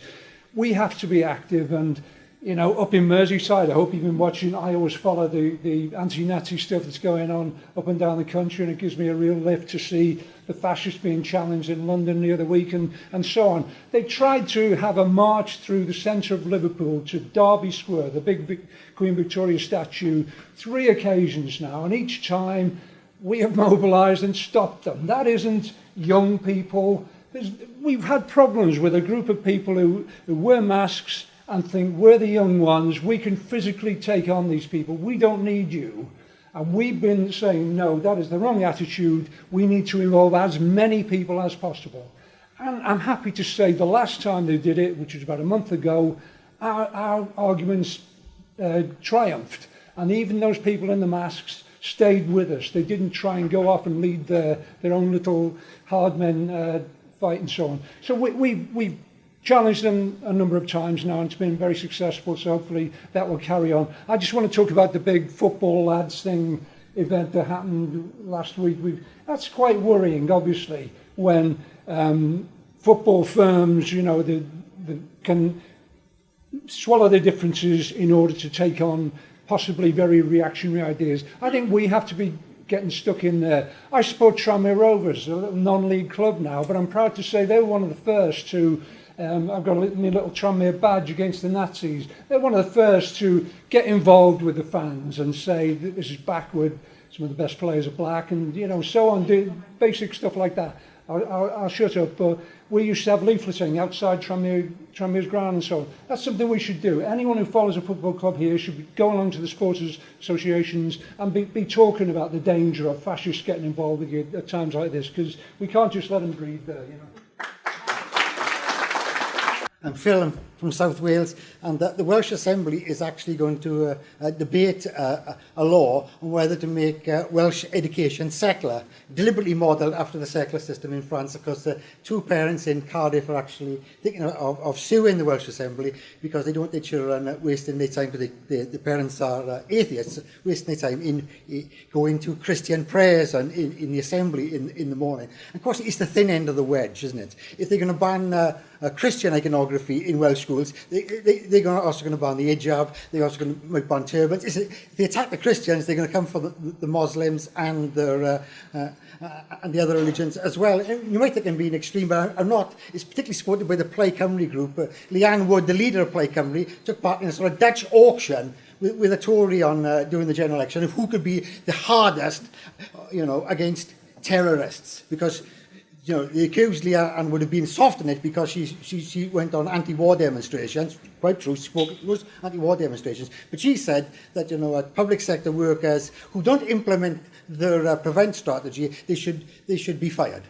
We have to be active. And, you know, up in Merseyside, I hope you've been watching, I always follow the anti-Nazi stuff that's going on up and down the country, and it gives me a real lift to see the fascists being challenged in London the other week and so on. They tried to have a march through the centre of Liverpool to Derby Square, the big Queen Victoria statue, 3 occasions now, and each time we have mobilised and stopped them. That isn't young people. We've had problems with a group of people who wear masks and think we're the young ones, we can physically take on these people, we don't need you. And we've been saying, no, that is the wrong attitude, we need to involve as many people as possible. And I'm happy to say the last time they did it, which was about a month ago, our arguments triumphed. And even those people in the masks stayed with us. They didn't try and go off and lead their own little hard men fight and so on. So we've challenged them a number of times now, and it's been very successful, so hopefully that will carry on. I just want to talk about the big football lads thing event that happened last week. That's quite worrying, obviously, when football firms, you know, can swallow their differences in order to take on possibly very reactionary ideas. I think we have to be getting stuck in there. I support Tranmere Rovers, a little non-league club now, but I'm proud to say they were one of the first to I've got my little Tranmere badge against the Nazis. They're one of the first to get involved with the fans and say that this is backward, some of the best players are black, and, you know, so on, do basic stuff like that. I'll shut up, but we used to have leafleting outside Tranmere's ground and so on. That's something we should do. Anyone who follows a football club here should go along to the supporters associations and be talking about the danger of fascists getting involved with you at times like this, because we can't just let them breathe there, you know. I'm Phil, I'm from South Wales, and the Welsh Assembly is actually going to debate a law on whether to make Welsh education secular, deliberately modelled after the secular system in France, because 2 parents in Cardiff are actually thinking of suing the Welsh Assembly because they don't want their children wasting their time, because the parents are atheists, wasting their time in going to Christian prayers and in the Assembly in the morning. And of course, it's the thin end of the wedge, isn't it? If they're going to ban Christian iconography in Welsh schools, they're also going to ban the hijab, they're also going to ban turbans. If they attack the Christians, they're going to come for the Muslims and the other religions as well. And you might think I'm being extreme, but I'm not. It's particularly supported by the Plaid Cymru group. Leanne Wood, the leader of Plaid Cymru, took part in a sort of Dutch auction with a Tory on during the general election of who could be the hardest, you know, against terrorists, because, you know, they accused Leanne would have been soft on it because she went on anti-war demonstrations. Quite true, she spoke at those anti-war demonstrations. But she said that, you know, public sector workers who don't implement their prevent strategy, they should be fired.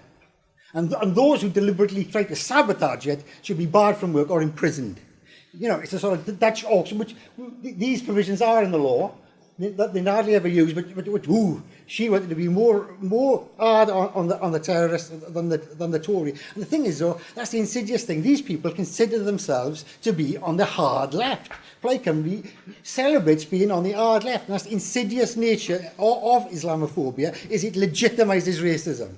And those who deliberately try to sabotage it should be barred from work or imprisoned. You know, it's a sort of Dutch auction, which these provisions are in the law. They hardly ever use, but she wanted to be more hard on the terrorists than the Tory. And the thing is, though, that's the insidious thing. These people consider themselves to be on the hard left. Plaid Cymru celebrates being on the hard left, and that's the insidious nature of Islamophobia, is it legitimises racism.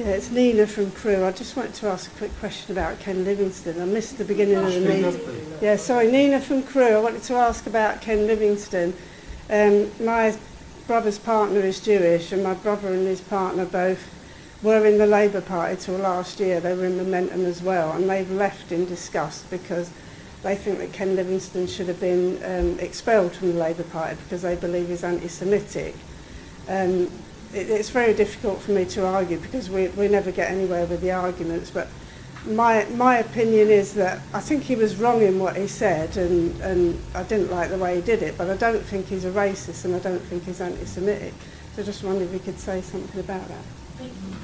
Yeah, it's Nina from Crewe. I just wanted to ask a quick question about Ken Livingstone. I missed the beginning of the meeting. Yeah, sorry, Nina from Crewe. I wanted to ask about Ken Livingstone. My brother's partner is Jewish, and my brother and his partner both were in the Labour Party till last year. They were in Momentum as well, and they've left in disgust because they think that Ken Livingstone should have been expelled from the Labour Party because they believe he's anti-Semitic. It's very difficult for me to argue because we never get anywhere with the arguments, but my opinion is that I think he was wrong in what he said, and I didn't like the way he did it, but I don't think he's a racist and I don't think he's anti-Semitic. So I just wondered if you could say something about that. Thank you.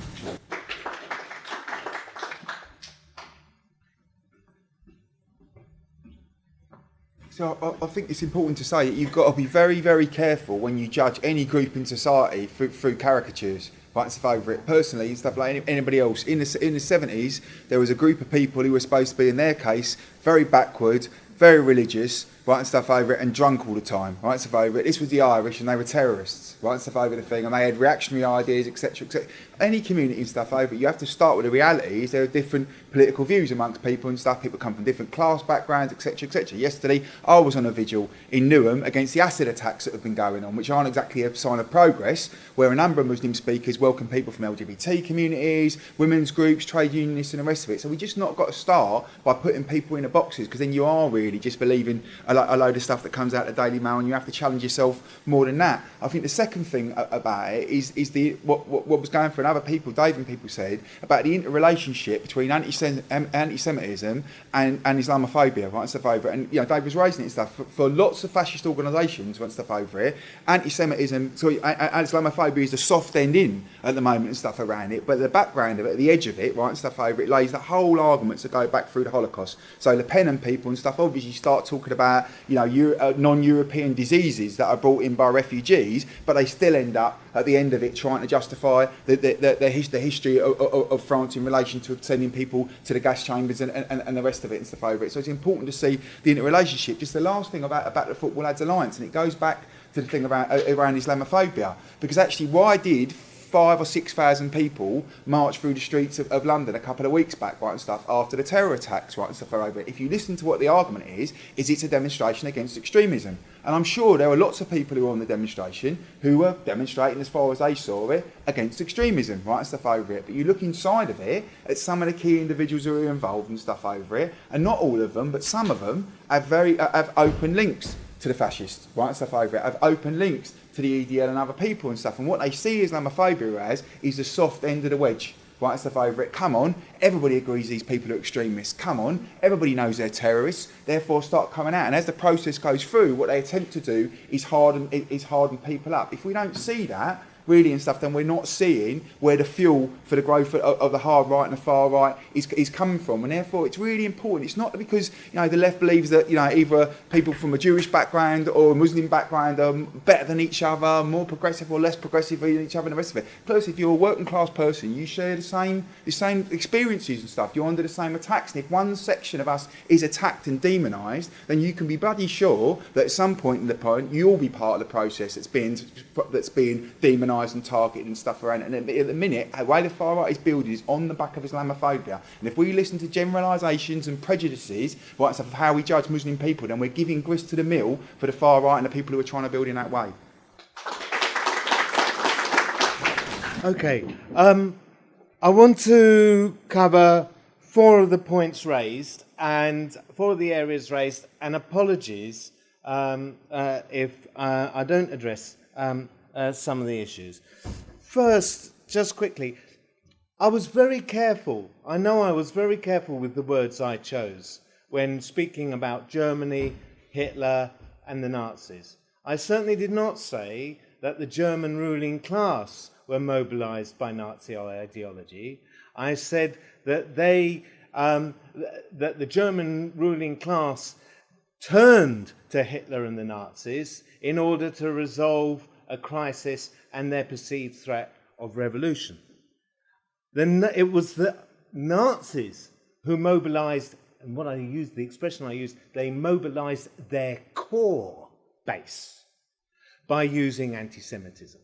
So I think it's important to say that you've got to be very, very careful when you judge any group in society through caricatures. Right, it's a favourite. Personally, stuff like anybody else. In the 70s, there was a group of people who were supposed to be, in their case, very backward, very religious, right, and stuff over it, and drunk all the time, right, and stuff over it. This was the Irish, and they were terrorists, right, and stuff over the thing, and they had reactionary ideas, etc., etc. Any community and stuff over it, you have to start with the reality is there are different political views amongst people and stuff. People come from different class backgrounds, etc., etc. Yesterday, I was on a vigil in Newham against the acid attacks that have been going on, which aren't exactly a sign of progress, where a number of Muslim speakers welcome people from LGBT communities, women's groups, trade unionists, and the rest of it. So we just not got to start by putting people in the boxes, because then you are really just believing a load of stuff that comes out of the Daily Mail, and you have to challenge yourself more than that. I think the second thing about it is what was going for other people, Dave and people said, about the interrelationship between anti-Semitism and Islamophobia, right, and stuff over it. And you know, Dave was raising it and stuff. For lots of fascist organisations, and stuff over it, anti-Semitism, and Islamophobia is the soft end in at the moment and stuff around it, but the background of it, the edge of it, right, and stuff over it, lays the whole arguments that go back through the Holocaust. So Le Pen and people and stuff obviously start talking about, you know, non-European diseases that are brought in by refugees, but they still end up at the end of it trying to justify the history of France in relation to sending people to the gas chambers and the rest of it and stuff over it. So it's important to see the interrelationship. Just the last thing about the Football Lads Alliance, and it goes back to the thing around Islamophobia, because actually why did 5,000 or 6,000 people march through the streets of London a couple of weeks back, right, and stuff, after the terror attacks, right, and stuff over it? If you listen to what the argument is it's a demonstration against extremism. And I'm sure there were lots of people who were on the demonstration who were demonstrating, as far as they saw it, against extremism, right, and stuff over it. But you look inside of it at some of the key individuals who are involved and stuff over it, and not all of them, but some of them have open links to the fascists, right, and stuff over it, have open links to the EDL and other people and stuff. And what they see Islamophobia as is the soft end of the wedge, right, and stuff over it. Come on, everybody agrees these people are extremists. Come on, everybody knows they're terrorists. Therefore, start coming out. And as the process goes through, what they attempt to do is harden people up. If we don't see that, really and stuff, then we're not seeing where the fuel for the growth of the hard right and the far right is coming from. And therefore it's really important. It's not because, you know, the left believes that, you know, either people from a Jewish background or a Muslim background are better than each other, more progressive or less progressive than each other and the rest of it. Plus, if you're a working class person, you share the same experiences and stuff. You're under the same attacks. And if one section of us is attacked and demonised, then you can be bloody sure that at some point in the point you'll be part of the process that's being demonised and targeted and stuff around it. And at the minute, the way the far right is building is on the back of Islamophobia. And if we listen to generalisations and prejudices, right, stuff of how we judge Muslim people, then we're giving grist to the mill for the far right and the people who are trying to build in that way. Okay, I want to cover 4 of the points raised and 4 of the areas raised, and apologies if I don't address some of the issues. First, just quickly, I was very careful. I know I was very careful with the words I chose when speaking about Germany, Hitler, and the Nazis. I certainly did not say that the German ruling class were mobilized by Nazi ideology. I said that that the German ruling class turned to Hitler and the Nazis in order to resolve a crisis and their perceived threat of revolution. Then it was the Nazis who mobilized, and the expression I used, they mobilized their core base by using anti-Semitism.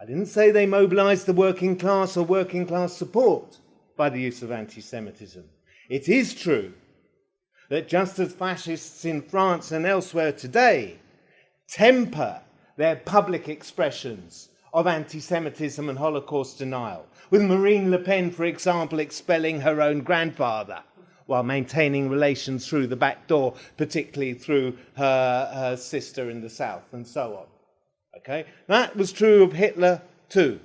I didn't say they mobilized the working class or working class support by the use of anti-Semitism. It is true that just as fascists in France and elsewhere today temper their public expressions of anti-Semitism and Holocaust denial, with Marine Le Pen, for example, expelling her own grandfather while maintaining relations through the back door, particularly through her sister in the south, and so on. Okay? That was true of Hitler too.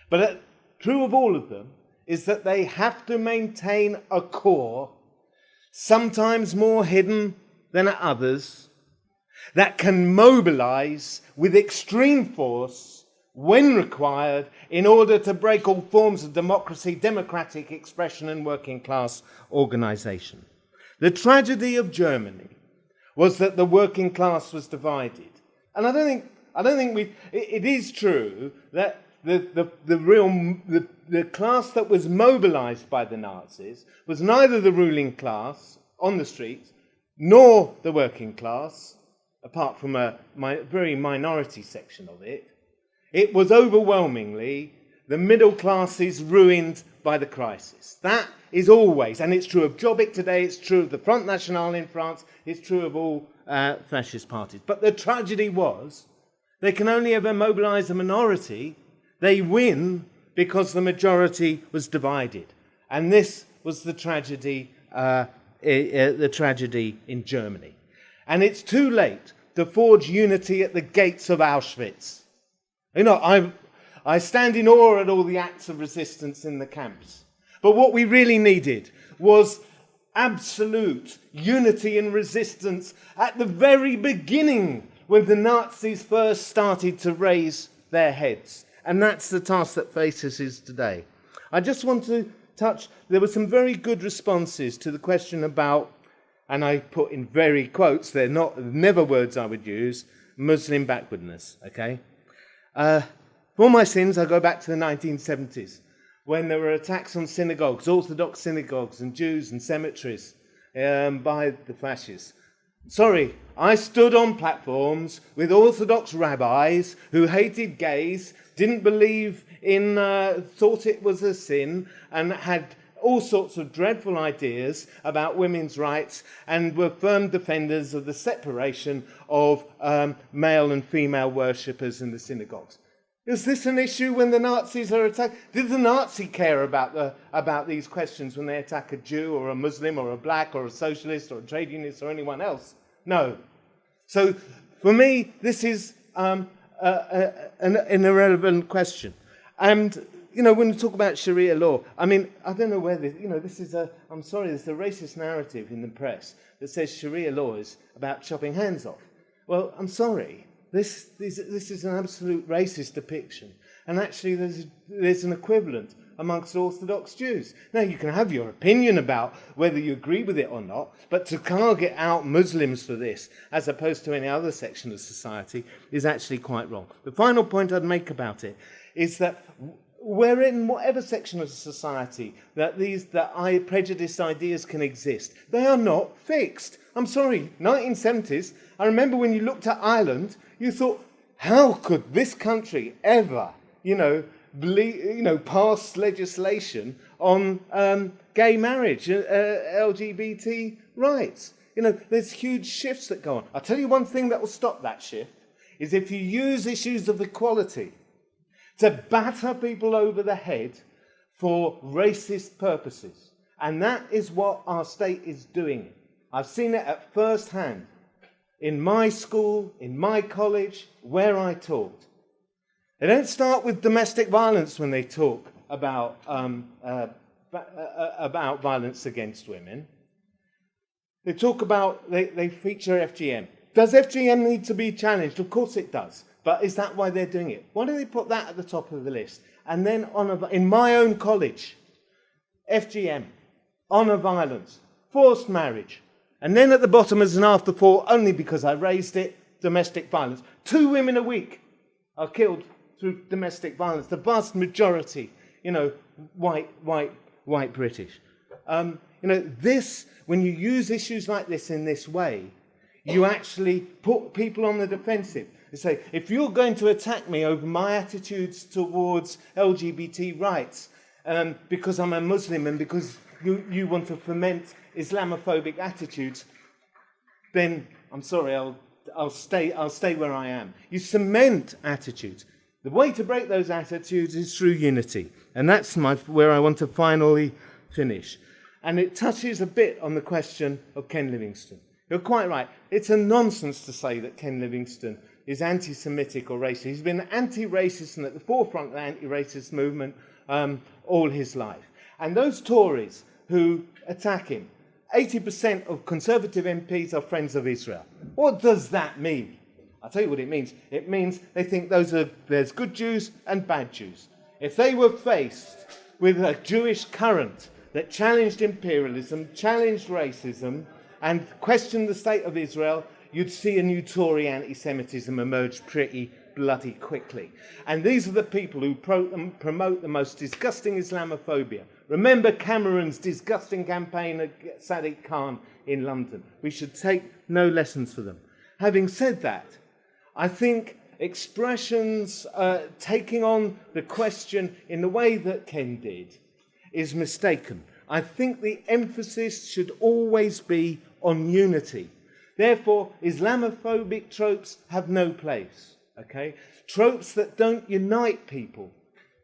But true of all of them is that they have to maintain a core, sometimes more hidden than at others, that can mobilize with extreme force when required in order to break all forms of democracy, democratic expression and working class organization. The tragedy of Germany was that the working class was divided. And I don't think it is true that the class that was mobilized by the Nazis was neither the ruling class on the streets nor the working class, apart from a very minority section of it. It was overwhelmingly the middle classes ruined by the crisis. That is always, and it's true of Jobbik today, it's true of the Front National in France, it's true of all fascist parties. But the tragedy was, they can only ever mobilize a minority. They win because the majority was divided. And this was the tragedy in Germany. And it's too late to forge unity at the gates of Auschwitz. You know, I stand in awe at all the acts of resistance in the camps. But what we really needed was absolute unity and resistance at the very beginning, when the Nazis first started to raise their heads. And that's the task that faces us today. I just want to touch, there were some very good responses to the question about, and I put in very quotes, they're never words I would use, Muslim backwardness, okay? For my sins, I go back to the 1970s, when there were attacks on synagogues, Orthodox synagogues and Jews and cemeteries by the fascists. Sorry, I stood on platforms with Orthodox rabbis who hated gays, didn't believe in, thought it was a sin, and had all sorts of dreadful ideas about women's rights, and were firm defenders of the separation of male and female worshippers in the synagogues. Is this an issue when the Nazis are attacked? Did the Nazi care about these questions when they attack a Jew or a Muslim or a black or a socialist or a trade unionist or anyone else? No. So for me, this is an irrelevant question. And you know, when we talk about Sharia law, I mean, I don't know whether, you know, there's a racist narrative in the press that says Sharia law is about chopping hands off. Well, I'm sorry, this is an absolute racist depiction. And actually there's an equivalent amongst Orthodox Jews. Now, you can have your opinion about whether you agree with it or not, but to target out Muslims for this, as opposed to any other section of society, is actually quite wrong. The final point I'd make about it is that we're in whatever section of society that prejudiced ideas can exist. They are not fixed. I'm sorry, 1970s, I remember when you looked at Ireland, you thought, how could this country ever, pass legislation on gay marriage, LGBT rights? You know, there's huge shifts that go on. I'll tell you one thing that will stop that shift, is if you use issues of equality to batter people over the head for racist purposes. And that is what our state is doing. I've seen it at first hand in my school, in my college, where I taught. They don't start with domestic violence when they talk about violence against women. They talk about, they feature FGM. Does FGM need to be challenged? Of course it does. But is that why they're doing it? Why do they put that at the top of the list? And then in my own college, FGM, honour violence, forced marriage. And then at the bottom as an afterthought, only because I raised it, domestic violence. 2 women a week are killed through domestic violence. The vast majority, white British. This, when you use issues like this in this way, You actually put people on the defensive. You say, if you're going to attack me over my attitudes towards LGBT rights, because I'm a Muslim and because you want to foment Islamophobic attitudes, then I'm sorry, I'll stay where I am. You cement attitudes. The way to break those attitudes is through unity, and that's where I want to finally finish. And it touches a bit on the question of Ken Livingstone. You're quite right. It's a nonsense to say that Ken Livingstone is anti-Semitic or racist. He's been anti-racist and at the forefront of the anti-racist movement all his life. And those Tories who attack him, 80% of Conservative MPs are friends of Israel. What does that mean? I'll tell you what it means. It means they think there's good Jews and bad Jews. If they were faced with a Jewish current that challenged imperialism, challenged racism, and questioned the state of Israel, you'd see a new Tory anti-Semitism emerge pretty bloody quickly. And these are the people who promote the most disgusting Islamophobia. Remember Cameron's disgusting campaign at Sadiq Khan in London. We should take no lessons from them. Having said that, I think expressions taking on the question in the way that Ken did is mistaken. I think the emphasis should always be on unity. Therefore, Islamophobic tropes have no place. Okay? Tropes that don't unite people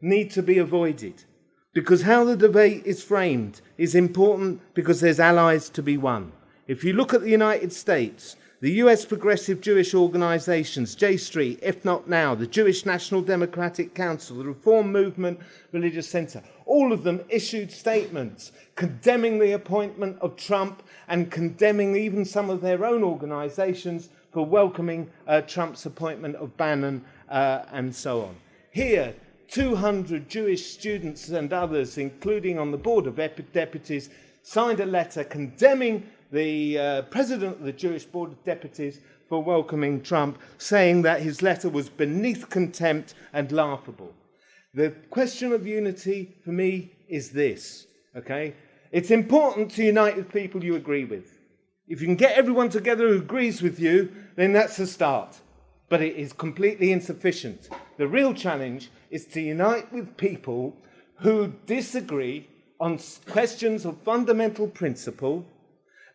need to be avoided, because how the debate is framed is important, because there's allies to be won. If you look at the United States, the US progressive Jewish organizations, J Street, If Not Now, the Jewish National Democratic Council, the Reform Movement Religious Center, all of them issued statements condemning the appointment of Trump and condemning even some of their own organizations for welcoming Trump's appointment of Bannon and so on. Here, 200 Jewish students and others, including on the Board of Deputies, signed a letter condemning the president of the Jewish Board of Deputies for welcoming Trump, saying that his letter was beneath contempt and laughable. The question of unity for me is this, okay? It's important to unite with people you agree with. If you can get everyone together who agrees with you, then that's a start. But it is completely insufficient. The real challenge is to unite with people who disagree on questions of fundamental principle,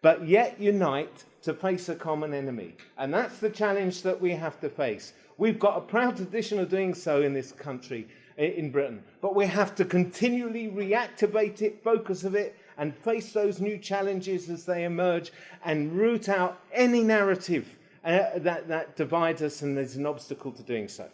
but yet unite to face a common enemy. And that's the challenge that we have to face. We've got a proud tradition of doing so in this country, in Britain, but we have to continually reactivate it, focus of it, and face those new challenges as they emerge, and root out any narrative that divides us and there's an obstacle to doing so.